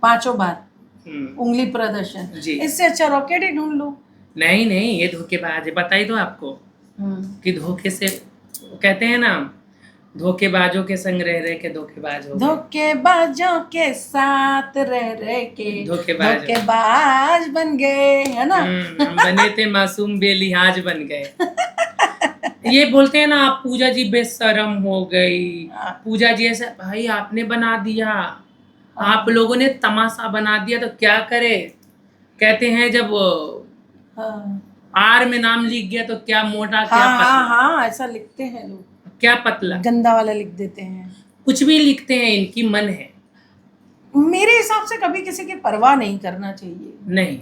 5 बार हम्म, उंगली प्रदर्शन? जी। इससे अच्छा रॉकेट ही ढूंढ लो। नहीं नहीं, ये धोखेबाज है, बताई दो आपको कि धोखे से, कहते हैं ना, धोखेबाजों के संग रह रहे के धोखेबाज हो गए। धोखेबाजों के साथ रह रह के धोखेबाज हो। धोखेबाज बन गए, है ना? हम बने थे मासूम, बेलिहाज बन गए। ये बोलते हैं ना, आप पूजा जी बेशरम हो गई, पूजा जी ऐसा, भाई आपने बना दिया, आप लोगों ने तमाशा बना दिया, तो क्या करे। कहते हैं जब आर में नाम लिख गया तो क्या मोटा क्या पतला। हाँ, ऐसा लिखते हैं लोग, क्या पतला, गंदा वाला लिख देते हैं। कुछ भी लिखते हैं, इनकी मन है। मेरे हिसाब से कभी किसी की परवाह नहीं करना चाहिए। नहीं,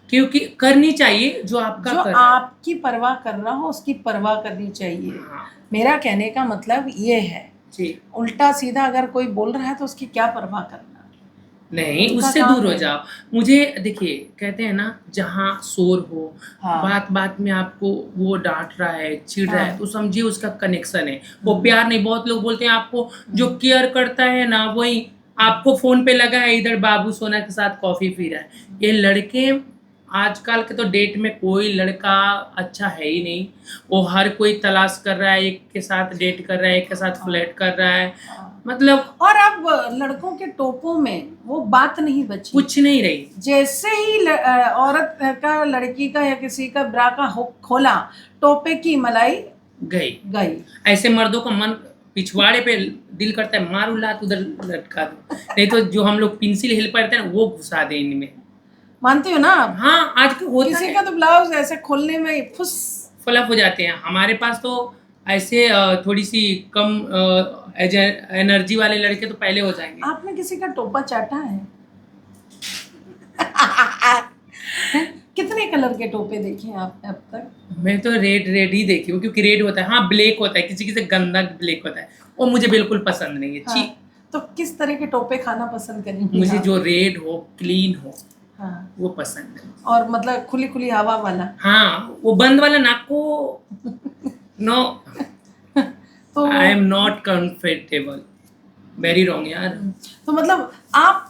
क्योंकि करनी चाहिए जो आपका जो कर रहा है। आपकी परवाह कर रहा हो उसकी परवाह करनी चाहिए। हाँ, मेरा कहने का मतलब ये है, जी। उल्टा सीधा अगर कोई बोल रहा है तो उसकी क्या परवाह करना। नहीं, उनका उससे काम दूर हो है। जाओ। मुझे देखिए, कहते हैं ना, जहाँ शोर हो, हाँ। बात बात में आपको वो डांट रहा है, चिढ़ रहा है, हाँ। तो समझिए उसका कनेक्शन है, वो प्यार नहीं। बहुत लोग बोलते हैं आपको जो केयर करता है ना, वही आपको फोन पे लगा है, इधर बाबू सोना के साथ कॉफी पी रहा है। ये लड़के आजकल के तो डेट में कोई लड़का अच्छा है ही नहीं, वो हर कोई तलाश कर रहा है, एक के साथ डेट कर रहा है, एक के साथ फ्लर्ट कर रहा है, मतलब। और अब लड़कों के टोपों में वो बात नहीं बची, कुछ नहीं रही। जैसे ही औरत का, लड़की का या किसी का ब्रा का हुक खोला, टोपे की मलाई गई। ऐसे मर्दों का मन पिछवाड़े पे दिल करता है मारू लात उधर लटका दो, नहीं तो जो हम लोग पेंसिल हिल पड़ते हैं ना, वो घुसा दे इनमें। मानते हो ना आप? हाँ, आज होता किसी है, का तो ब्लाउज ऐसे खोलने में फुस फ्लप हो जाते हैं। हमारे पास तो ऐसे थोड़ी सी कम एनर्जी वाले लड़के तो पहले हो जाएंगे। आपने किसी का टोपा चाटा है? कितने कलर के टोपे देखे हैं आपने अब तक? मैं तो रेड ही देखी हूँ, क्योंकि रेड होता है, हाँ ब्लैक होता है, किसी किसी गंदा ब्लैक होता है, वो मुझे बिल्कुल पसंद नहीं है। हाँ, तो किस तरह के टोपे खाना पसंद करेंगे? मुझे जो रेड हो, क्लीन हो, हाँ, वो पसंद है। और मतलब खुली खुली हवा वाला? हाँ, वो बंद वाला नाक को नो, तो I am not comfortable, very wrong यार। तो मतलब आप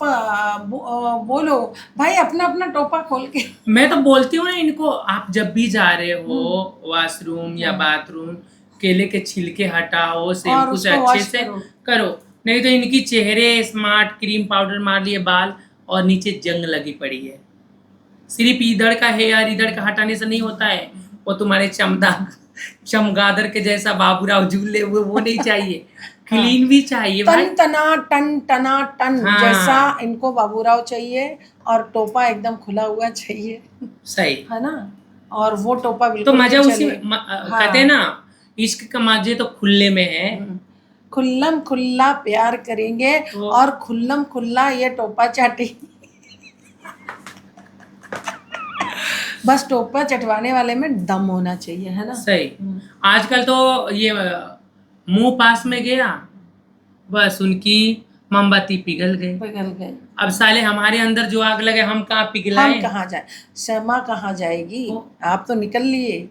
बोलो भाई, अपना अपना टोपा खोल के। मैं तो बोलती हूँ ना इनको, आप जब भी जा रहे हो वॉशरूम या बाथरूम, केले के छिलके हटाओ, शैम्पू से अच्छे से करो, नहीं तो इनकी चेहरे स्मार्ट क्रीम पाउडर मार लिए बाल, और नीचे जंग लगी पड़ी है। सिर्फ इधर का हेयर इधर का हटाने से नहीं होता है, वो तुम्हारे चमगादड़ के जैसा बाबूराव झूले वो नहीं चाहिए, क्लीन भी चाहिए भाई। टन टन हाँ। जैसा इनको बाबूराव चाहिए, और टोपा एकदम खुला हुआ चाहिए, सही है ना? और वो टोपा तो बिल्कुल मजा नहीं उसी चले। में कहते हैं ना, इश्क का मजे तो खुले में है। खुल्लम खुल्ला प्यार करेंगे तो और खुल्लम खुल्ला ये टोपा चाटेंगे। बस टोपा चटवाने वाले में दम होना चाहिए, है ना? सही। आजकल तो ये मुंह पास में गया, बस उनकी मोमबत्ती पिघल गई। अब साले हमारे अंदर जो आग लगे, हम कहाँ पिघलाएं? हम कहाँ जाए, शमा कहाँ जाएगी? आप तो निकल लिए।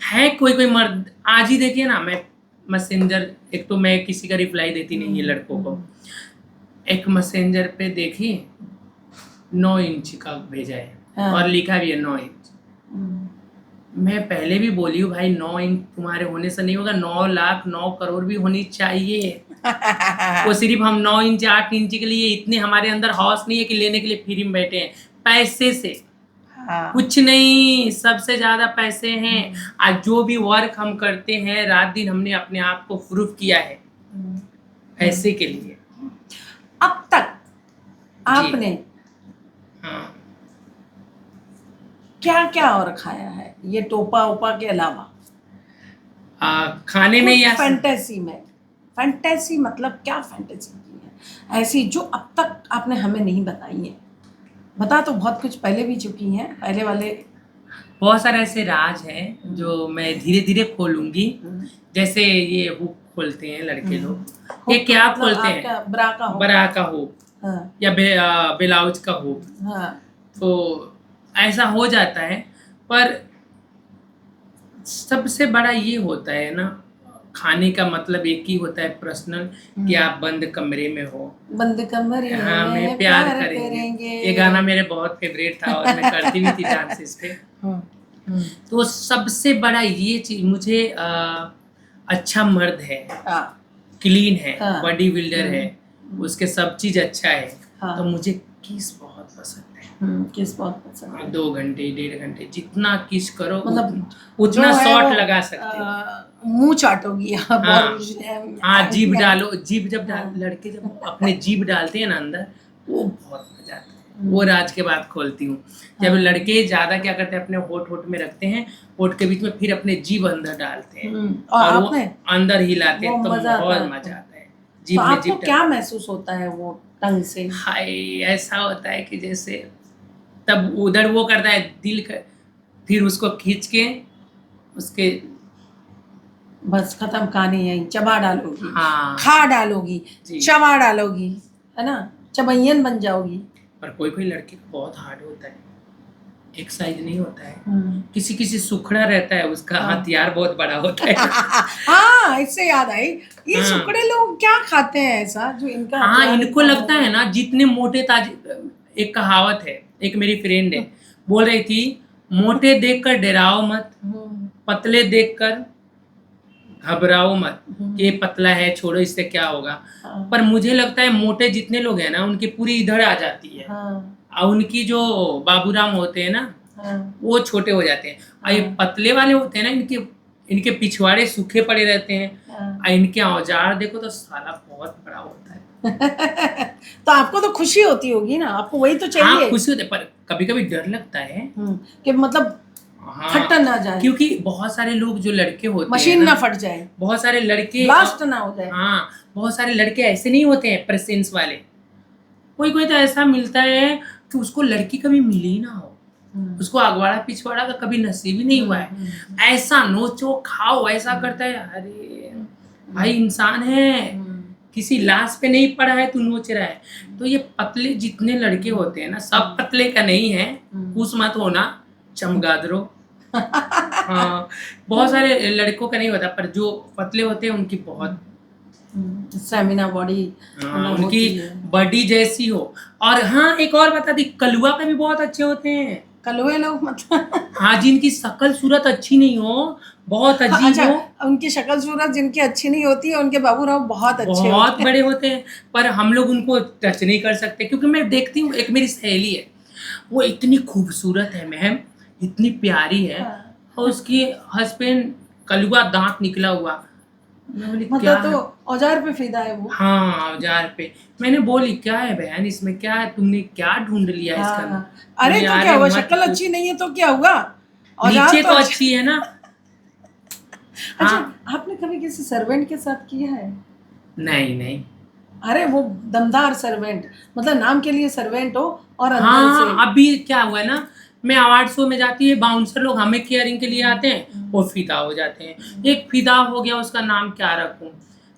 है कोई मर्द, आज ही देखिए ना, मैं मैसेंजर, एक तो मैं किसी का रिप्लाई देती नहीं है लड़कों को, एक मैसेंजर पे देखी 9 इंच का भेजा है, और लिखा भी है 9 इंच। मैं पहले भी बोली हूँ भाई, 9 इंच तुम्हारे होने से नहीं होगा, 9 लाख 9 करोड़ भी होनी चाहिए। वो सिर्फ हम 9 इंच 8 इंच के लिए इतने हमारे अंदर हौस नहीं है कि लेने के लिए फ्री में बैठे हैं, पैसे से। कुछ नहीं, सबसे ज्यादा पैसे हैं। आज जो भी वर्क हम करते हैं, रात दिन हमने अपने आप को प्रूफ किया है पैसे के लिए। अब तक आपने क्या क्या और खाया है ये टोपा ओपा के अलावा? खाने में या फैंटेसी में? फैंटेसी मतलब क्या फैंटेसी की है ऐसी जो अब तक आपने हमें नहीं बताई है? बता तो बहुत कुछ पहले भी चुकी हैं, पहले वाले। बहुत सारे ऐसे राज हैं जो मैं धीरे धीरे खोलूंगी। जैसे ये हुक खोलते हैं लड़के लोग, ये क्या मतलब खोलते हैं, आपका ब्रा का हो। बरा का हुक हाँ या ब्लाउज का हुक। हाँ। तो ऐसा हो जाता है, पर सबसे बड़ा ये होता है ना, खाने का मतलब एक ही होता है पर्सनल, कि आप बंद कमरे में हो, बंद कमरे हाँ में में प्यार करेंगे। करेंगे। ये गाना मेरे बहुत फेवरेट था और मैं करती भी थी डांसेस पे। तो सबसे बड़ा ये चीज मुझे अच्छा मर्द है, हाँ क्लीन है, हाँ। बॉडी बिल्डर है, उसके सब चीज अच्छा है, हाँ। तो मुझे किस बहुत पसंद है। किस बहुत पसंद है। 2 घंटे 1.5 घंटे जितना किस करो, मतलब उतना जो है शॉट वो, लगा सकते हो। मुंह चाटोगी आप। हाँ और हाँ, जीभ डालो, जीभ जब हाँ। लड़के जब अपने जीभ डालते हैं ना अंदर, वो बहुत मजा आता है। वो राज के बाद खोलती हूँ जब लड़के ज्यादा क्या करते हैं, अपने होठ होठ में रखते हैं, होठ के बीच में फिर अपने जीभ अंदर डालते हैं और वो अंदर हिलाते हैं, तो बहुत मजा आता है। तो आपको क्या महसूस होता है वो टंग से? हाय, ऐसा होता है कि जैसे तब उधर वो करता है दिल का, फिर उसको खींच के उसके बस खत्म कहानी यही, चबा डालोगी। हाँ खा डालोगी, जी। चबा डालोगी, है ना, चबैयन बन जाओगी। पर कोई कोई लड़के को बहुत हार्ड होता है, एक साइज नहीं होता है। किसी किसी सुखड़ा रहता है, उसका हथियार बहुत बड़ा होता है। हाँ, इससे याद आई, ये सुखड़े लोग क्या खाते हैं ऐसा जो इनका हाँ, इनको लगता है ना जितने मोटे ताजे। एक कहावत है, एक मेरी फ्रेंड है बोल रही थी, मोटे देखकर डराओ मत, पतले देखकर घबराओ मत, ये पतला है छोड़ो, इससे क्या होगा। पर मुझे लगता है मोटे जितने लोग हैं ना, उनकी पूरी इधर आ जाती है, और उनकी जो बाबूराम होते हैं ना, वो छोटे हो जाते हैं। और ये पतले वाले होते हैं ना, इनके पिछवाड़े सूखे पड़े रहते हैं, और इनके औजार देखो तो साला बहुत बड़ा होता है। तो आपको तो खुशी होती होगी ना, आपको वही तो चाहिए। हाँ, खुशी होती है, पर कभी कभी डर लगता है कि मतलब फट ना जाए, क्योंकि बहुत सारे लोग जो लड़के होते हैं, मशीन ना फट जाए, बहुत सारे लड़के ब्लास्ट ना हो जाए। हाँ, बहुत सारे लड़के ऐसे नहीं होते हैं प्रेसेंस वाले, कोई कोई तो ऐसा मिलता है कि उसको लड़की कभी मिली ही ना हो, उसको अगवाड़ा पिछवाड़ा का कभी नसीब ही नहीं हुआ है, ऐसा नोचो खाओ ऐसा करता है। अरे भाई, इंसान है, किसी लाश पे नहीं पड़ा है तू नोच रहा है। तो ये पतले जितने लड़के होते हैं ना, सब पतले का नहीं है, खुश मत होना चमगादड़ों। हाँ, बहुत सारे लड़कों का नहीं होता, पर जो पतले होते हैं उनकी बहुत स्टेमिना बॉडी, उनकी बॉडी जैसी हो। और हाँ, एक और बता दी, कलुआ के भी बहुत अच्छे होते हैं। कलुए लोग मतलब हाँ, जिनकी शक्ल सूरत अच्छी नहीं हो, बहुत अजीब अच्छा, हो, उनकी शक्ल सूरत जिनकी अच्छी नहीं होती है, उनके बाबूराव बहुत अच्छे बहुत बड़े होते हैं, पर हम लोग उनको टच नहीं कर सकते। क्योंकि मैं देखती हूँ, एक मेरी सहेली है, वो इतनी खूबसूरत है मैम, इतनी प्यारी है, और उसकी हस्बैंड कलुआ दांत निकला हुआ। मतलब तो औजार पे फिदा है वो। हाँ, औजार पे। मैंने बोली क्या है बहन, इसमें क्या है, तुमने क्या ढूंढ लिया इसका? अरे तो क्या हुआ, शक्ल अच्छी नहीं है तो क्या हुआ, नीचे तो अच्छी है ना। अच्छा, आपने कभी किसी सर्वेंट के साथ किया है? नहीं नहीं। अरे वो दमदार सर्वेंट, मतलब नाम के लिए सर्वेंट हो और अंदर से। अभी क्या हुआ ना, मैं अवार्ड शो में जाती है, बाउंसर लोग हमें केयरिंग के लिए आते हैं, वो फिदा हो जाते हैं। एक फिदा हो गया, उसका नाम क्या रखूं?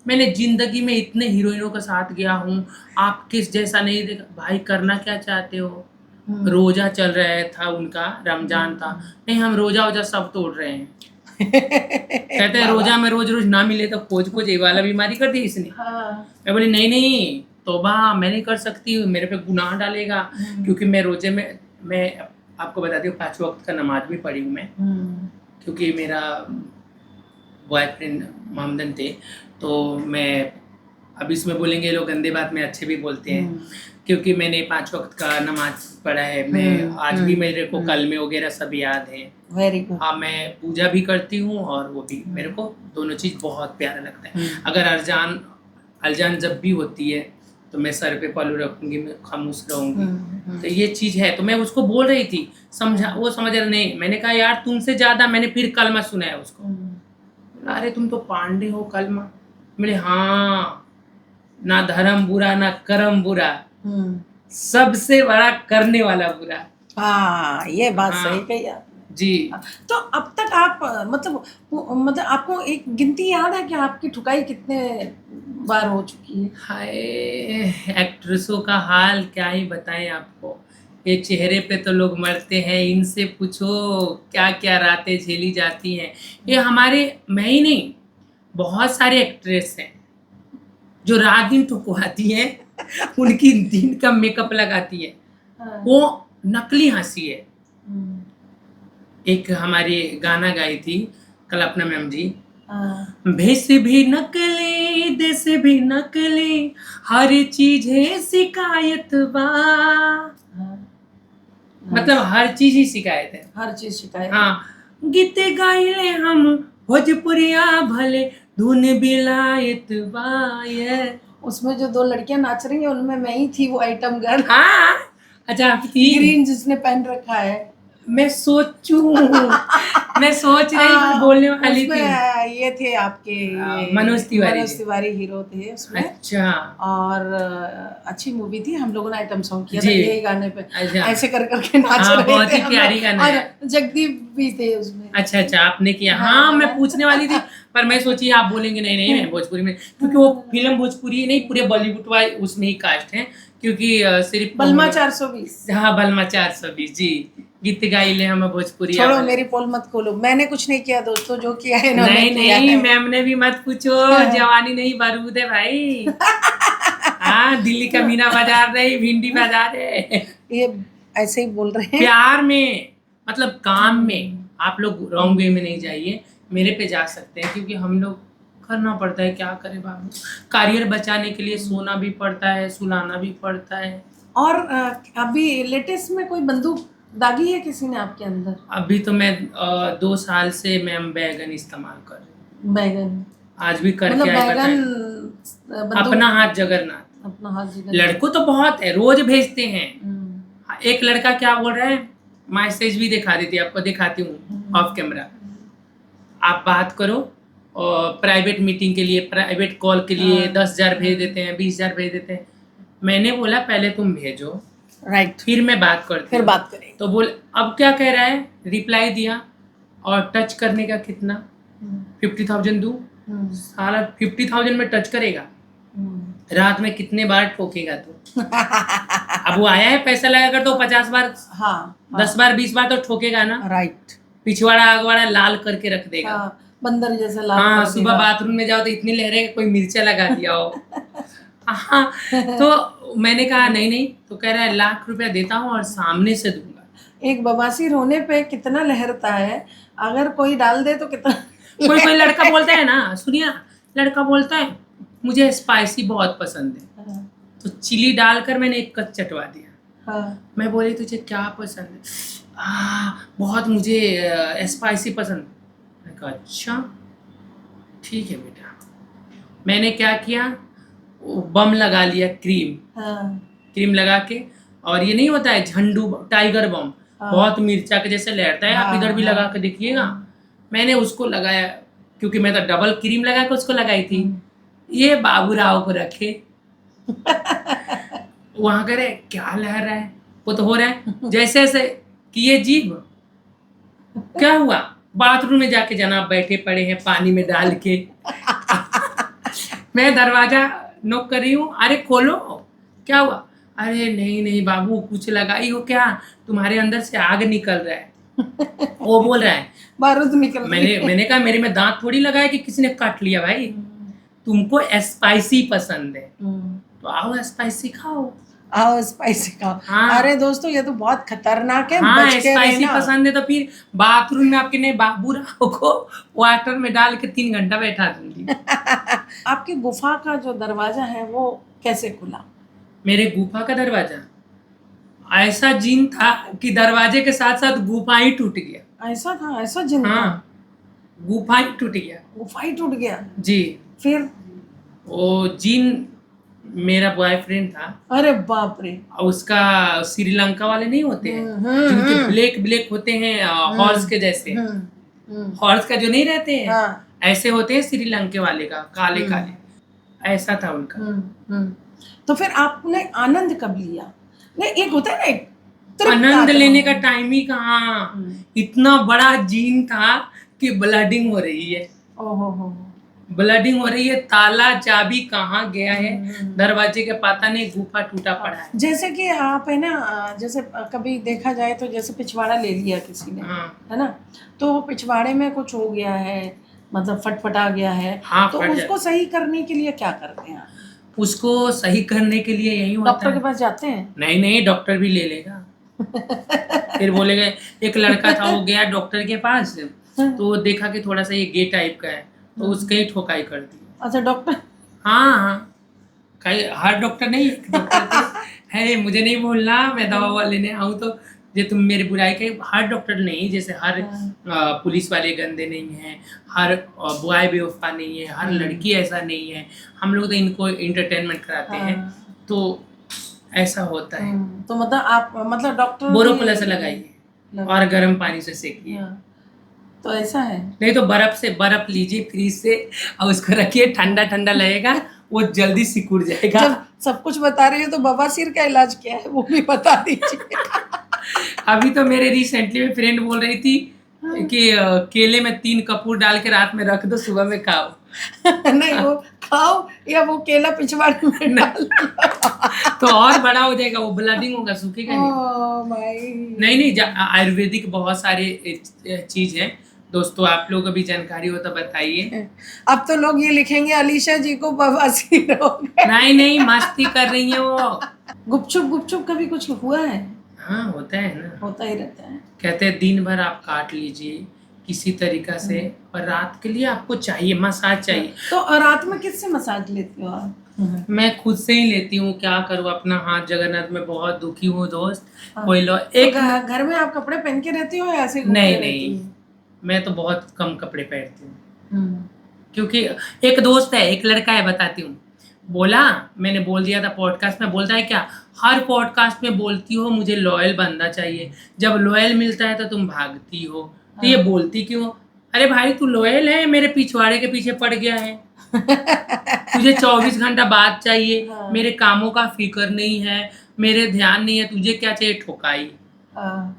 मैंने जिंदगी में इतने हीरोइनों के साथ गया हूँ, आप किस जैसा नहीं देखा। भाई, करना क्या चाहते हो? रोजा चल रहा था उनका, रमजान था, नहीं हम रोजा वोजा सब तोड़ रहे हैं। कहते हैं रोजा में रोज रोज ना मिले तो खोज खोज, ये वाला बीमारी कर दी इसने। मैं बोली नहीं नहीं, तौबा, मैं नहीं कर सकती, मेरे पे गुनाह डालेगा। क्योंकि मैं रोजे में, मैं आपको बताती हूँ, 5 वक्त का नमाज भी पढ़ी हूँ मैं, क्योंकि मेरा बॉयफ्रेंड मोहम्मदन थे। तो मैं, अब इसमें बोलेंगे लोग गंदे बात में, अच्छे भी बोलते हैं, क्योंकि मैंने 5 वक्त का नमाज पढ़ा है। मैं आज भी मेरे को कलमे वगैरह सब याद है। Very good. हाँ, मैं पूजा भी करती हूँ और वो भी, मेरे को दोनों चीज़ बहुत प्यारा लगता है। अगर अजान जब भी होती है तो मैं सर पे पल्लू रखूंगी, मैं खामोश रहूंगी। तो ये चीज़ है। तो मैं उसको बोल रही थी, समझा, वो समझ रहा नहीं। मैंने कहा यार तुमसे ज़्यादा मैंने फिर कलमा सुनाया उसको। अरे तुम तो पांडे हो, कलमा? मेरे हाँ, ना धर्म बुरा ना कर्म बुरा, सबसे बड़ा करने वाला बुरा। हाँ, ये बात हाँ। सही कही आप। जी। तो अब तक आप मतलब आपको एक गिनती याद है कि आपकी ठुकाई कितने बार हो चुकी है? हाय, एक्ट्रेसों का हाल क्या ही बताएं आपको। ये चेहरे पे तो लोग मरते हैं, इनसे पूछो क्या क्या रातें झेली जाती हैं। ये हमारे, मैं ही नहीं, बहुत सारे एक्ट्रेस हैं जो रात दिन ठुकवाती हैं। उनकी दिन का मेकअप लगाती है, हाँ। वो नकली हंसी है। हम्म, एक हमारी गाना गाई थी कल्पना मैम जी, हाँ, भेस भी नकली देश भी नकली, हर चीज है शिकायत बा। हाँ, मतलब हर चीज ही शिकायत है। हर चीज शिकायत। हाँ, गीत गाइले हम भोजपुरिया भले, धुन बिलायत बा ये। उसमें जो दो लड़कियां नाच रही हैं उनमें मैं ही थी, वो आइटम गर्ल, हाँ, अच्छा आप थी। ग्रीन जिसने पहन रखा है। मैं सोचूं, मैं सोच रही थी, बोलने वाली उसमें थी। ये थे आपके मनोज तिवारी मनोज जी। तिवारी हीरो थे उसमें। अच्छा और अच्छी मूवी थी, हम लोगों ने आइटम सॉन्ग किया था जी। यही गाने पे, अच्छा। ऐसे कर करके नाच हाँ, रहे बहुत थे ही हम प्यारी लोग। गाना है। और जगदीप भी थे उसमें। अच्छा अच्छा, आपने किया। हाँ, हाँ, मैं हाँ। पूछने वाली थी, पर मैं सोची आप बोलेंगे नहीं नहीं मैं भोजपुरी में, क्योंकि वो फिल्म भोजपुरी नहीं, पूरे बॉलीवुड वाले उसमें ही कास्ट है, क्योंकि सिर्फ बलमा 420। हाँ, बलमा 420 जी। गीत गाइले हम भोजपुरिया छोड़ो, भले। मेरी पोल मत खोलो, मैंने कुछ नहीं किया दोस्तों, जो किया है इन्होंने नहीं किया नहीं, है। मैम ने भी मत पूछो, जवानी नहीं बारूद है भाई। हाँ, दिल्ली का मीना बाजार नहीं, भिंडी बाजार है। ये ऐसे ही बोल रहे हैं। प्यार में, मतलब काम में आप लोग रॉन्ग वे में नहीं जाइए, मेरे पे जा सकते हैं, क्योंकि हम लोग करना पड़ता है, क्या करें बाबू, करियर बचाने के लिए सोना भी पड़ता है, सुलाना भी पड़ता है। और अभी लेटेस्ट में कोई बंदूक दागी है किसी ने आपके अंदर? अभी तो मैं 2 साल से मैम बैगन इस्तेमाल कर रही हूँ, बैगन? आज भी करके मतलब आए बैगन बताएं। बंदूक? अपना हाथ जगन्नाथ। अपना हाथ जिगर। लड़कों तो बहुत है, रोज भेजते हैं। एक लड़का क्या बोल रहा है, मैसेज भी दिखा देती है, आपको दिखाती हूँ ऑफ कैमरा। आप बात करो, और प्राइवेट मीटिंग के लिए, प्राइवेट कॉल के लिए 10,000 भेज देते हैं, 20,000 भेज देते हैं। मैंने बोला पहले तुम भेजो, राइट, फिर मैं बात करती फिर हूँ। बात करेंगे। तो बोल, अब क्या कह रहा है, रिप्लाई दिया, और टच करने का कितना, 50,000 दूँ? साला 50,000 में टच करेगा? रात में कितने बार ठोकेगा तू? अब वो आया है पैसा लगा कर, तो 50 बार, हाँ, 10 बार 20 बार तो ठोकेगा ना। राइट। पिछवाड़ा आगवाड़ा लाल करके रख देगा। हाँ, बंदर जैसा लाल हाँ, कर सुबह देगा। बाथरूम में जाओ तो इतनी लहरें, कोई मिर्चा लगा दिया हो। हाँ, तो मैंने कहा नहीं नहीं, तो कह रहा है लाख रुपया देता हूँ और सामने से दूंगा। एक बवासीर रोने पे कितना लहरता है, अगर कोई डाल दे तो कितना। कोई कोई लड़का बोलता है ना, सुनिए ना, लड़का बोलता है मुझे स्पाइसी बहुत पसंद है, तो चिली डालकर मैंने एक कच चटवा दिया। हाँ, मैं बोली तुझे क्या पसंद है? बहुत मुझे स्पाइसी पसंद। मैं कहा अच्छा ठीक है बेटा। मैंने क्या किया, वो बम लगा लिया, क्रीम हाँ, क्रीम लगा के, और ये नहीं होता है झंडू टाइगर बम, हाँ। बहुत मिर्चा के जैसे लहरता है, आप हाँ, इधर भी हाँ। लगा के देखिएगा। मैंने उसको लगाया, क्योंकि मैं तो डबल क्रीम लगा के उसको लगाई थी। ये बाबूराव को रखे वहां करे, क्या लहर रहा है, वो तो हो रहा है जैसे ऐसे किए जीभ। क्या हुआ, बाथरूम में जाके जनाब बैठे पड़े हैं पानी में डाल के। मैं दरवाजा नॉक कर रही हूँ, अरे खोलो, क्या हुआ? अरे नहीं नहीं बाबू, कुछ लगाई हो क्या, तुम्हारे अंदर से आग निकल रहा है। वो बोल रहा है बारूद निकल रही है। मैंने कहा मेरे में दांत थोड़ी लगाया कि किसी ने काट लिया भाई, तुमको स्पाइसी पसंद है तो आओ स्पाइसी खाओ। आओ स्पाइसी खाओ। हाँ। अरे दोस्तों, ये तो बहुत खतरनाक है, हाँ, बच के स्पाइसी रहना। पसंद है तो फिर बाथरूम में आपके ने बाबूराव को वाटर में डाल के 3 घंटा बैठा दूंगी। आपकी गुफा का जो दरवाजा है वो कैसे खुला? मेरे गुफा का दरवाजा, ऐसा जिन था कि दरवाजे के साथ साथ गुफा ही टूट गया। ऐसा था, ऐसा जिन था? हाँ, गुफा ही टूट गया गुफा ही टूट गया? जी। फिर? वो जिन मेरा बॉयफ्रेंड था, अरे बाप रे। उसका श्रीलंका वाले नहीं होते हैं हम्म, जिनके ब्लैक ब्लैक होते हैं, हॉर्स के जैसे, हॉर्स का जो नहीं रहते हैं, हाँ। ऐसे होते हैं श्रीलंका वाले का, काले काले, ऐसा था उनका। तो फिर आपने आनंद कब लिया? नहीं, एक होता है ना, एक तृप्त आनंद आत्मा। लेने का टाइम ही कहाँ, इतना बड़ा जीन था कि ब्लडिंग हो रही है, ओहो। ब्लडिंग हो रही है, ताला चाबी कहाँ गया है, दरवाजे के पता नहीं, गुफा टूटा पड़ा है। जैसे कि आप है ना, जैसे कभी देखा जाए तो जैसे पिछवाड़ा ले लिया किसी ने, हाँ है ना, तो वो पिछवाड़े में कुछ हो गया है, मतलब फटफटा गया है, हाँ, तो फट उसको सही करने के लिए क्या करते हैं आप? उसको सही करने के लिए यही होता डॉक्टर के है। पास जाते हैं? नहीं, डॉक्टर भी ले लेगा। फिर बोलेगा, एक लड़का था, वो गया डॉक्टर के पास, तो वो देखा कि थोड़ा सा ये गे टाइप का है, तो उसके ही ठोकाई कर दी। अच्छा, डॉक्टर। हाँ, कई हर डॉक्टर नहीं, एक डॉक्टर थे है, मुझे नहीं बोलना, मैं दवा ववा लेने आऊँ तो ये तुम मेरी बुराई के, हर डॉक्टर नहीं, जैसे हर पुलिस वाले गंदे नहीं हैं, हर बॉय बेवफा नहीं है, हर लड़की ऐसा नहीं है, हम लोग तो इनको एंटरटेनमेंट कराते हैं, तो ऐसा होता है। तो मतलब आप, मतलब डॉक्टर बोरोप्लस लगाइए और गर्म पानी से सेकिए, तो ऐसा है। नहीं तो बर्फ लीजिए फ्रीज से और उसको रखिए, ठंडा ठंडा लगेगा, वो जल्दी सिकुड़ जाएगा। जब सब कुछ बता रही हो तो बवासीर का इलाज क्या है वो भी बता दीजिए। अभी तो मेरे रिसेंटली में फ्रेंड बोल रही थी कि केले में 3 कपूर डाल के रात में रख दो, सुबह में खाओ। नहीं, वो खाओ या वो केला पिछवाड़े में डाल तो और बड़ा हो जाएगा, वो ब्लडिंग होगा, सूखेगा नहीं। ओ भाई। नहीं, आयुर्वेदिक बहुत सारे चीज है दोस्तों, आप लोगों को भी जानकारी हो तो बताइए। अब तो लोग ये लिखेंगे अलीशा जी को बवासीर हो गया। नहीं, मस्ती कर रही है वो। गुपचुप कभी कुछ हुआ है? हाँ, होता है ना, होता ही रहता है। कहते हैं दिन भर आप काट लीजिए किसी तरीका से, और रात के लिए आपको चाहिए मसाज चाहिए। तो रात में किससे मसाज लेती हो आप? मैं खुद से ही लेती हूँ, क्या करूँ, अपना हाथ जगन्नाथ में बहुत दुखी हूँ दोस्त। कोई लो तो एक घर में आप कपड़े पहन के रहती हो या ऐसे घूमते नहीं रहती हो? मैं तो बहुत कम कपड़े पहनती हूँ, क्योंकि एक दोस्त है, एक लड़का है, बताती हूँ, बोला, मैंने बोल दिया था पॉडकास्ट में, बोलता है क्या हर पॉडकास्ट में बोलती हो मुझे लॉयल बंदा चाहिए, जब लॉयल मिलता है तो तुम भागती हो, तो ये बोलती क्यों? अरे भाई, तू लॉयल है, मेरे पिछवाड़े के पीछे पड़ गया है, तुझे 24 घंटा बात चाहिए, मेरे कामों का फिक्र नहीं है, मेरे ध्यान नहीं है, तुझे क्या चाहिए? ठोकाई।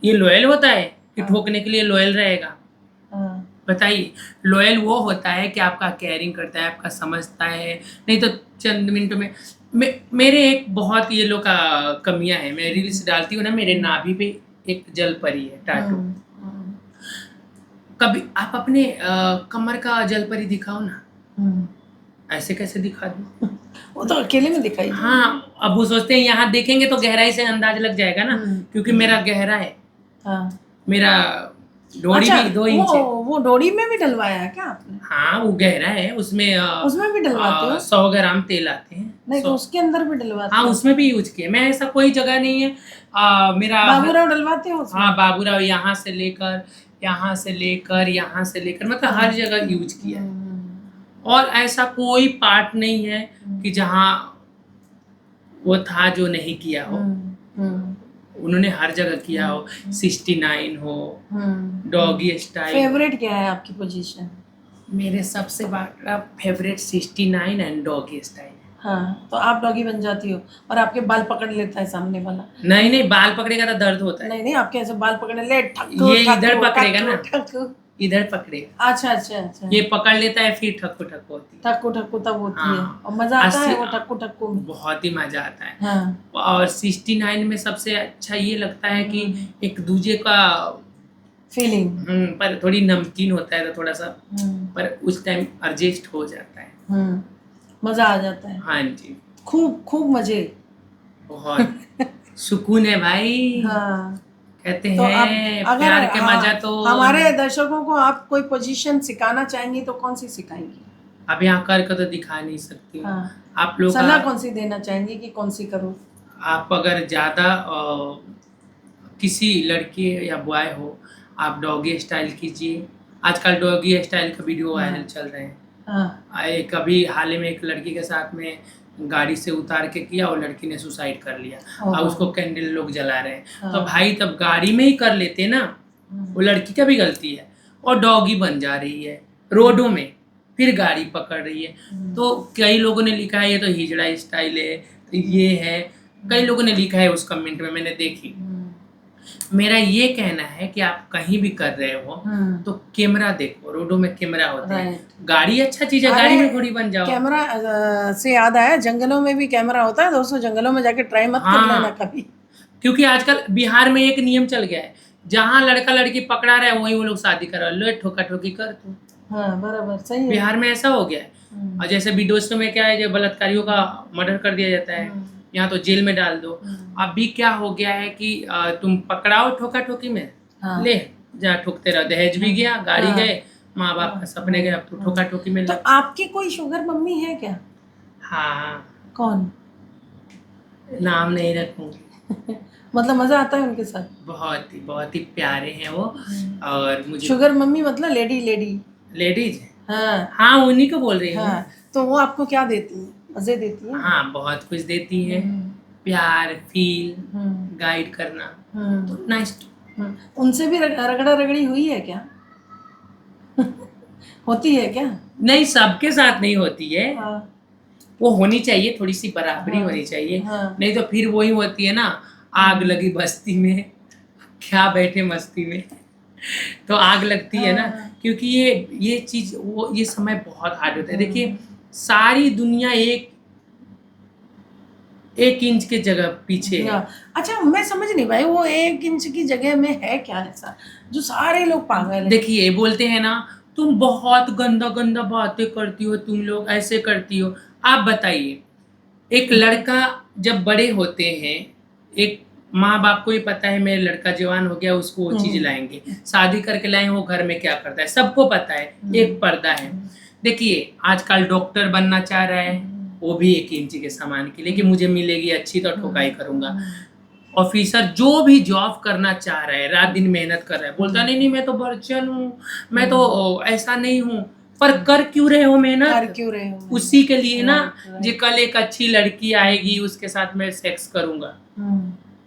ये लॉयल होता है कि ठोकने के लिए लॉयल रहेगा? बताइए। लॉयल वो होता है कि आपका केयरिंग करता है, आपका समझता है, नहीं तो चंद मिनटों में मेरे एक बहुत ये लोग का कमियां है, मैं रील्स डालती हूँ ना, मेरे नाभि पे एक जल परी है, टाटू। कभी आप अपने कमर का जल परी दिखाओ ना, ऐसे कैसे दिखा दूं? वो तो अकेले में दिखाई। हाँ, अब वो सोचते हैं यहाँ देखेंगे तो गहराई से अंदाज लग जाएगा ना, क्योंकि मेरा गहरा है। मेरा डोरी भी 2 इंच है। वो डोरी में भी डलवाया है क्या आपने? हाँ, वो गहरा है, उसमें भी डलवाते हो? 100 ग्राम तेल आते हैं। नहीं, तो उसके अंदर भी डलवाते हाँ, हो? उसमें भी यूज किया मैं, ऐसा कोई जगह नहीं है। मेरा बाबूराव डलवाते हो उसमें? हाँ, बाबूराव, यहाँ से लेकर यहाँ से लेकर यहाँ से लेकर, मतलब हर जगह यूज किया है, और ऐसा कोई पार्ट नहीं है कि जहाँ वो था जो नहीं किया हो, उन्होंने हर जगह किया हो। 69 हो, डॉगी स्टाइल। फेवरेट क्या है आपकी पोजीशन? मेरे सबसे बड़ा फेवरेट 69 एंड डॉगी स्टाइल। हाँ, तो आप डॉगी बन जाती हो और आपके बाल पकड़ लेता है सामने वाला? नहीं, बाल पकड़ेगा तो दर्द होता है। नहीं, आपके ऐसे बाल पकड़ने ले, ये इधर पकड़ेगा ना, इधर पकड़ेगा। अच्छा। ये पकड़ लेता है, फिर ठक्कू ठक्कू होती है। ठक्कू तब होती है, हाँ, और मजा आता है वो ठक्कू में। बहुत ही मजा आता है। हाँ। और 69 में सबसे अच्छा ये लगता है कि एक दूजे का फीलिंग, पर थोड़ी नमकीन होता है तो थोड़ा सा, पर उस टाइम एडजस्ट हो जाता है, मजा आ जाता है। हाँ जी, खूब मजे, बहुत सुकून है भाई। हाँ। कहते तो हैं प्यार के मजा तो। हमारे दर्शकों को आप कोई पोजीशन सिखाना चाहेंगी तो कौन सी सिखाएंगी? अब यहाँ करके तो दिखा नहीं सकती हूँ। हाँ। आप लोग सलाह कौन सी देना चाहेंगी कि कौन सी करो? आप अगर ज़्यादा किसी लड़की या बॉय हो, आप डॉगी स्टाइल कीजिए। आजकल डॉगी स्टाइल का वीडियो वायरल चल रहे हैं। कभी हाल ही में एक लड़की के साथ में गाड़ी से उतार के किया और लड़की ने सुसाइड कर लिया, और उसको कैंडल लोग जला रहे हैं। तो भाई, तब गाड़ी में ही कर लेते ना, वो लड़की का भी गलती है, और डॉगी बन जा रही है रोडों में, फिर गाड़ी पकड़ रही है। तो कई लोगों ने लिखा है ये तो हिजड़ा स्टाइल है, तो ये है, कई लोगों ने लिखा है उस कमेंट में, मैंने देखी। मेरा ये कहना है कि आप कहीं भी कर रहे हो तो कैमरा देखो, रोडों में कैमरा होते हैं। गाड़ी अच्छा चीज है, गाड़ी में घोड़ी बन जाओ। कैमरा से याद आया, जंगलों में भी कैमरा होता है दोस्तों, जंगलों में जाके ट्राई मत कर लेना कभी। क्योंकि आजकल बिहार में एक नियम चल गया है, जहाँ लड़का लड़की पकड़ा रहा है वहीं वो लोग शादी करा लो, ठोका ठोकी कर तू। हाँ बराबर, सही है। बिहार में ऐसा हो गया है। और जैसे विदेशों में क्या है, जो बलात्कारियों का मर्डर कर दिया जाता है, यहाँ तो जेल में डाल दो। अभी क्या हो गया है कि तुम पकड़ाओ ठोका ठोकी में, ले जा ठोकते रहो, दहेज भी गया, गाड़ी गए, माँ बाप का सपने गए, अब तो ठोका ठोकी में। तो आपकी कोई शुगर मम्मी है क्या? हाँ। कौन? नाम नहीं रखूंगी। मतलब मजा आता है उनके साथ? बहुत ही प्यारे हैं वो। और मुझे शुगर मम्मी मतलब लेडीज? हाँ उन्हीं को बोल रही हूँ। हाँ, तो वो आपको क्या देती है? मजे देती है? हाँ बहुत कुछ देती है, प्यार, फील, गाइड करना, तो नाइस। उनसे भी रगड़ा रगड़ी हुई है क्या? होती है क्या? नहीं, सबके साथ नहीं होती है। हाँ। वो होनी चाहिए, थोड़ी सी बराबरी होनी चाहिए। नहीं तो फिर वही होती है ना, आग लगी बस्ती में क्या बैठे मस्ती में, तो आग लगती है ना। क्योंकि ये चीज, वो ये समय बहुत हार्ड होता है। देखिए सारी दुनिया एक इंच के जगह पीछे है। अच्छा, मैं समझ नहीं भाई, वो 1 इंच की जगह में है क्या ऐसा जो सारे लोग पागल हैं? देखिए बोलते हैं ना, तुम बहुत गंदा गंदा बातें करती हो, तुम लोग ऐसे करती हो। आप बताइए, एक लड़का जब बड़े होते हैं, एक माँ बाप को ही पता है मेरा लड़का जवान हो गया, उसको वो चीज लाएंगे, शादी करके लाए, वो घर में क्या करता है सबको पता है, एक पर्दा है। देखिए आजकल डॉक्टर बनना चाह रहा है, वो भी 1 इंच के सामान के लिए कि मुझे मिलेगी अच्छी तो ठोकाई करूंगा। ऑफिसर जो भी जॉब करना चाह रहा है, रात दिन मेहनत कर रहा है, बोलता नहीं मैं तो वर्चन हूँ, मैं तो ऐसा नहीं हूँ। पर कर क्यों रहे हो मेहनत? उसी के लिए ना, जो कल एक अच्छी लड़की आएगी उसके साथ मैं सेक्स करूंगा,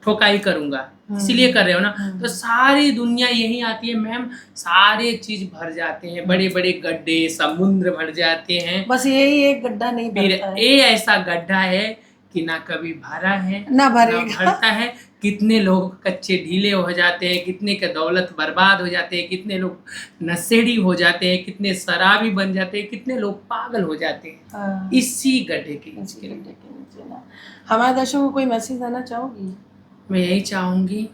ठोकाई करूंगा, इसीलिए कर रहे हो ना। तो सारी दुनिया यही आती है मैम, सारे चीज भर जाते हैं, बड़े बड़े गड्ढे, समुद्र भर जाते हैं, बस यही एक गड्ढा नहीं भरता है। ये ऐसा गड्ढा है कि ना कभी भरा है ना भरता है। कितने लोग कच्चे ढीले हो जाते हैं, कितने के दौलत बर्बाद हो जाते हैं, कितने लोग नशेड़ी हो जाते हैं, कितने शराबी बन जाते हैं, कितने लोग पागल हो जाते हैं इसी गड्ढे के नीचे। हमारे दर्शकों को कोई मैसेज देना चाहोगी? मैं यही चाहूंगी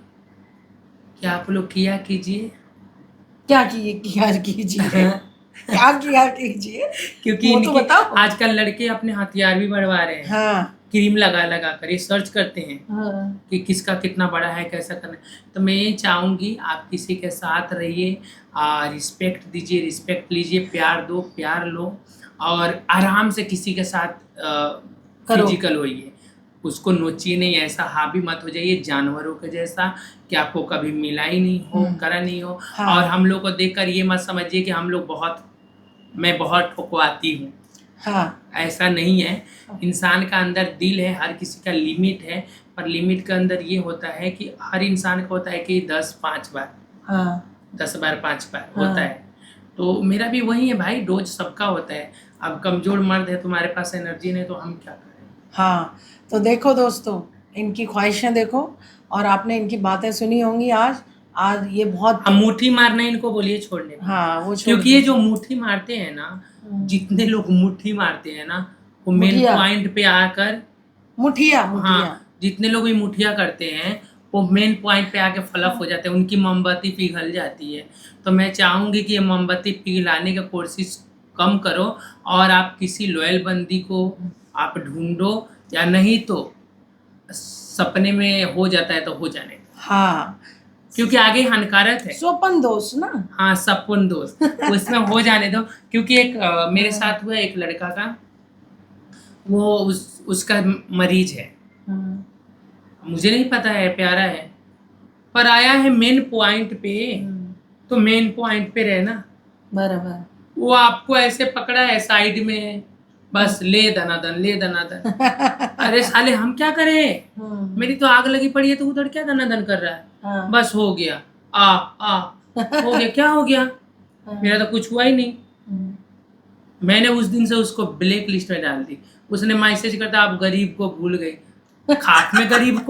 कि आप लोग किया कीजिए। क्या कीजिए क्योंकि तो आजकल लड़के अपने हथियार भी बढ़वा रहे हैं। हाँ। क्रीम लगा लगा कर ये सर्च करते हैं। हाँ। कि किसका कितना बड़ा है, कैसा करना है। तो मैं ये चाहूंगी आप किसी के साथ रहिए, रिस्पेक्ट दीजिए, रिस्पेक्ट लीजिए, प्यार दो, प्यार लो, और आराम से किसी के साथ फिजिकल होइए, उसको नोचिए नहीं, ऐसा हावी मत हो जाइए जानवरों के जैसा कि आपको कभी मिला ही नहीं हो, करा नहीं हो। हाँ। और हम लोग को देखकर ये मत समझिए कि हम लोग मैं बहुत ठोकवाती हूँ। हाँ। ऐसा नहीं है। इंसान का अंदर दिल है, हर किसी का लिमिट है, पर लिमिट के अंदर ये होता है कि हर इंसान को होता है कि 10-5 बार। हाँ। 10 बार 5 बार। हाँ। होता है। तो मेरा भी वही है भाई, डोज सबका होता है। अब कमजोर मर्द है, तुम्हारे पास एनर्जी नहीं, तो हम क्या करें। हाँ, तो देखो दोस्तों, इनकी ख्वाहिशें देखो, और आपने इनकी बातें सुनी होंगी। आज ये बहुत, हम मुट्ठी मारना इनको बोलिए छोड़ने। हाँ, वो क्योंकि ये जो मुट्ठी मारते हैं ना, जितने लोग मुट्ठी मारते हैं ना, वो मेन पॉइंट पे आकर मुठिया। हाँ, जितने लोग ये मुठिया करते हैं वो मेन पॉइंट पे आके फ्लप हो जाते हैं, उनकी मोमबत्ती पिघल जाती है। तो मैं चाहूंगी कि ये मोमबत्ती पिघलाने की कोशिश कम करो, और आप किसी लॉयल बंदी को आप ढूंढो, या नहीं तो सपने में हो जाता है तो हो जाने। हाँ, क्योंकि आगे हानिकारक है। स्वप्न दोष ना। हाँ, सपन दोष उसमें हो जाने दो। क्योंकि एक मेरे साथ हुआ एक लड़का का, वो उसका मरीज है, मुझे नहीं पता है, प्यारा है, पर आया है मेन पॉइंट पे, तो मेन पॉइंट पे रहना बराबर। वो आपको ऐसे पकड़ा है साइड में, बस ले दनादन। अरे साले हम क्या करें, मेरी तो आग लगी पड़ी है, तो उधर क्या दनादन कर रहा है। हाँ। बस हो गया, हो गया, क्या हो गया। मेरा तो कुछ हुआ ही नहीं। मैंने उस दिन से उसको ब्लैक लिस्ट में डाल दी। उसने मैसेज करता आप गरीब को भूल गए। खाक में गरीब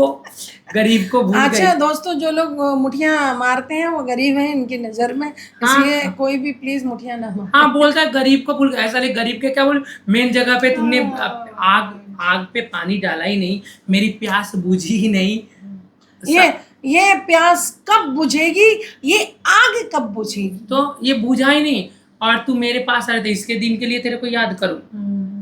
को भूल अच्छा गई। दोस्तों, जो लोग मुठियाँ मारते हैं वो गरीब हैं इनकी नज़र में, इसलिए हाँ कोई भी प्लीज मुठियाँ ना मारे। हाँ, बोलता है गरीब को भूल गया, ऐसा नहीं, गरीब के क्या बोल, मेन जगह पे तुमने आग आग पे पानी डाला ही नहीं, मेरी प्यास बुझी ही नहीं। ये प्यास कब बुझेगी, ये आग कब बुझेगी? तो ये बुझा ही नहीं, और तू मेरे पास आ रहे थे, इसके दिन के लिए तेरे को याद करूं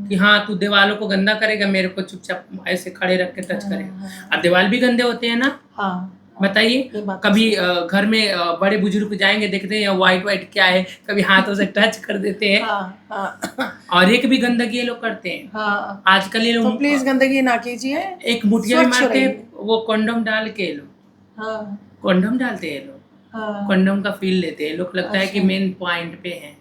कि हाँ तू दीवालों को गंदा करेगा, मेरे को चुपचाप ऐसे खड़े रख के टच करेगा। अब दीवार भी गंदे होते हैं ना। हाँ बताइए, ये बात कभी घर में बड़े बुजुर्ग जाएंगे, देखते हैं व्हाइट क्या है, कभी हाथों से टच कर देते हैं। हाँ और एक भी गंदगी ये लोग करते हैं। हाँ, आजकल ये तो लोग प्लीज गंदगी ना कीजिए, एक मुठिया भी स्वच्छ मारते हैं, रहिए। वो कंडोम डाल के लोग, हाँ कंडोम डालते हैं लोग, हाँ। कंडोम का फील लेते हैं लोग, लगता है कि अच्छा। मेन पॉइंट पे है,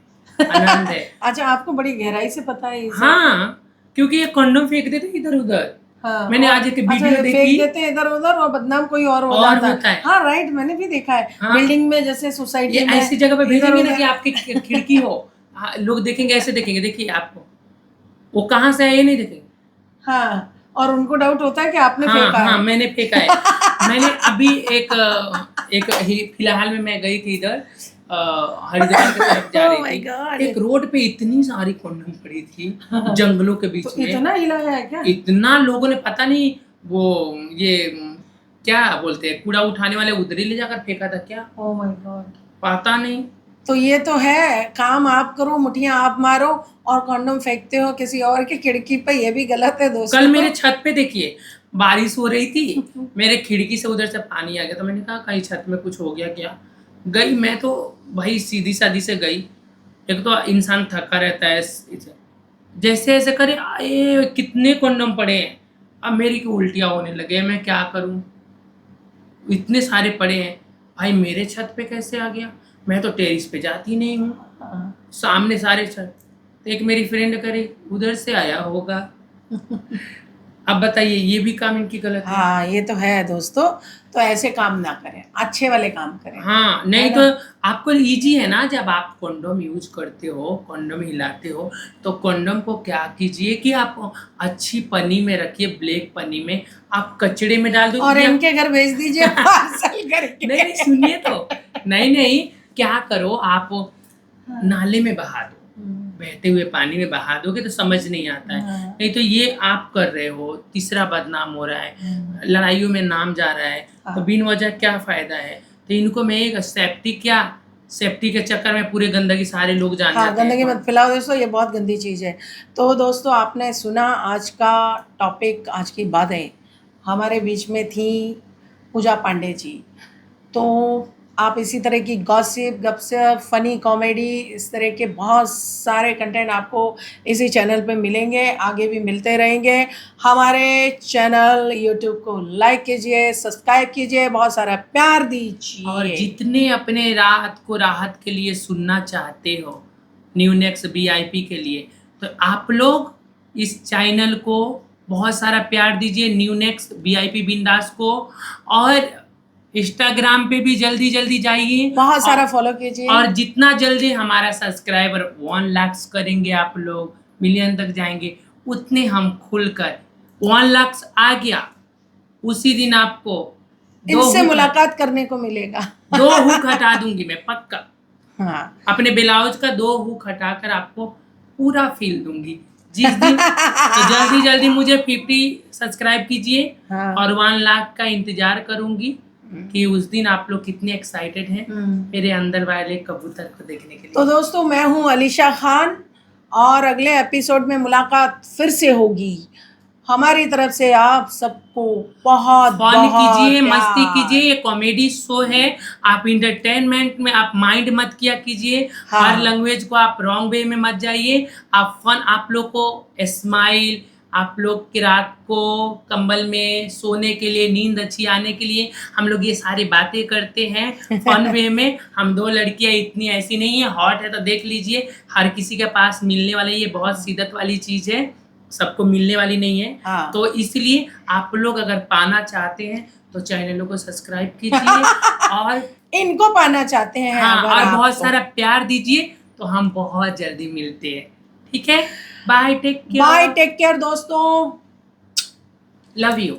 आनंद है। अच्छा, आपको बड़ी गहराई से पता है ये सब? हाँ, क्योंकि ये कंडोम फेंक देते इधर उधर। हाँ, मैंने और- आज एक अच्छा, वीडियो ये देखी। फेंक देते हैं इधर उधर और बदनाम कोई और हो और जाता होता है। हाँ राइट, मैंने भी देखा है। हाँ। बिल्डिंग में जैसे ये सोसाइटी में ऐसी जगह पे इधर भेजेंगे ना उधर- कि आपकी खिड़की हो, हाँ, लोग देखेंगे, ऐसे देखेंगे, देखिए आपको वो कहाँ से है ये नहीं देखेंगे। हाँ, और उनको डाउट होता है कि आपने हाँ फेंका हाँ, है। मैंने फेंका है। मैंने अभी एक फिलहाल में मैं गई थी इधर हरिद्वार की तरफ जा Oh my रही God. थी, एक रोड पे इतनी सारी कंडोम पड़ी थी जंगलों के बीच तो में। इतना हिलाया है क्या? इतना लोगों ने, पता नहीं वो ये क्या बोलते हैं, कूड़ा उठाने वाले उधर ही ले जाकर फेंका था क्या, ओह माय गॉड। पता नहीं। तो ये तो है, काम आप करो, मुठियाँ आप मारो और कंडोम फेंकते हो किसी और की खिड़की पे, ये भी गलत है दोस्तों। कल मेरे छत पे देखिए बारिश हो रही थी, मेरे खिड़की से उधर से पानी आ गया, तो मैंने कहा कहीं छत में कुछ हो गया क्या। गई मैं तो भाई सीधी सादी से गई, एक तो इंसान थका रहता है, जैसे ऐसे करे आए कितने कंडोम पड़े हैं। अब मेरी की उल्टियाँ होने लगे, मैं क्या करूं, इतने सारे पड़े हैं। भाई मेरे छत पे कैसे आ गया, मैं तो टेरिस पे जाती नहीं हूँ, हाँ। सामने सारे छत। तो एक मेरी फ्रेंड करे उधर से आया होगा। अब बताइए, ये भी काम इनकी गलत है। हाँ ये तो है दोस्तों, तो ऐसे काम ना करें, अच्छे वाले काम करें। हाँ, नहीं है तो ना? आपको इजी है ना, जब आप कंडोम यूज करते हो, कंडोम हिलाते हो, तो कंडोम को क्या कीजिए कि आप अच्छी पन्नी में रखिए, ब्लैक पन्नी में, आप कचड़े में डाल दो। और या- इनके घर भेज दीजिए पार्सल करके। नहीं सुनिए तो, नहीं क्या करो आप, नाले में बहा दो, बहते हुए पानी में बहा दोगे तो समझ नहीं आता है। हाँ। नहीं तो ये आप कर रहे हो, तीसरा बदनाम हो रहा है, लड़ाइयों में नाम जा रहा है, तो हाँ। बिन वजह क्या फायदा है। तो इनको मैं एक सेफ्टी के चक्कर में पूरे गंदगी सारे लोग जान हाँ, जाते हैं। गंदगी मत फैलाओ दोस्तों, ये बहुत गंदी चीज़ है। तो दोस्तों आपने सुना आज का टॉपिक, आज की बातें। हमारे बीच में थी पूजा पांडे जी। तो आप इसी तरह की गॉसिप, गपशप, फ़नी कॉमेडी, इस तरह के बहुत सारे कंटेंट आपको इसी चैनल पे मिलेंगे, आगे भी मिलते रहेंगे। हमारे चैनल यूट्यूब को लाइक कीजिए, सब्सक्राइब कीजिए, बहुत सारा प्यार दीजिए। और जितने अपने राहत के लिए सुनना चाहते हो, न्यू नेक्स्ट VIP के लिए, तो आप लोग इस चैनल को बहुत सारा प्यार दीजिए, न्यू नेक्स्ट VIP बिंदास को। और इंस्टाग्राम पे भी जल्दी जाइए, बहुत सारा फॉलो कीजिए। और जितना जल्दी हमारा सब्सक्राइबर 1 लाख करेंगे, आप लोग मिलियन तक जाएंगे, उतने हम खुलकर 1 लाख आ गया उसी दिन आपको इनसे मुलाकात करने को मिलेगा। 2 हुक हटा दूंगी मैं पक्का। हाँ। अपने ब्लाउज का 2 हुक हटाकर आपको पूरा फील दूंगी जिस दिन। तो जल्दी मुझे 50 सब्सक्राइब कीजिए, हाँ। और 1 लाख का इंतजार करूंगी कि उस दिन आप लोग कितने एक्साइटेड हैं मेरे अंदर वाले कबूतर को देखने के लिए। तो दोस्तों मैं हूँ अलीशा खान, और अगले एपिसोड में मुलाकात फिर से होगी। हमारी तरफ से आप सबको बहुत फन कीजिए, प्यार। मस्ती कीजिए, ये कॉमेडी शो है, आप इंटरटेनमेंट में आप माइंड मत किया कीजिए। हाँ। हर लैंग्वेज को आप रॉन्ग वे में मत जाइए। आप फन, आप लोग को स्माइल, आप लोग की रात को कंबल में सोने के लिए, नींद अच्छी आने के लिए हम लोग ये सारी बातें करते हैं फन वे में। हम 2 लड़कियां इतनी ऐसी नहीं है, हॉट है तो देख लीजिए, हर किसी के पास मिलने वाली ये बहुत शिद्दत वाली चीज़ है, सबको मिलने वाली नहीं है। हाँ। तो इसलिए आप लोग अगर पाना चाहते हैं तो चैनलों को सब्सक्राइब कीजिए और इनको पाना चाहते हैं। हाँ, अगर और आपको बहुत सारा प्यार दीजिए, तो हम बहुत जल्दी मिलते हैं। ठीक है, bye, take care, bye, take care दोस्तों, लव यू।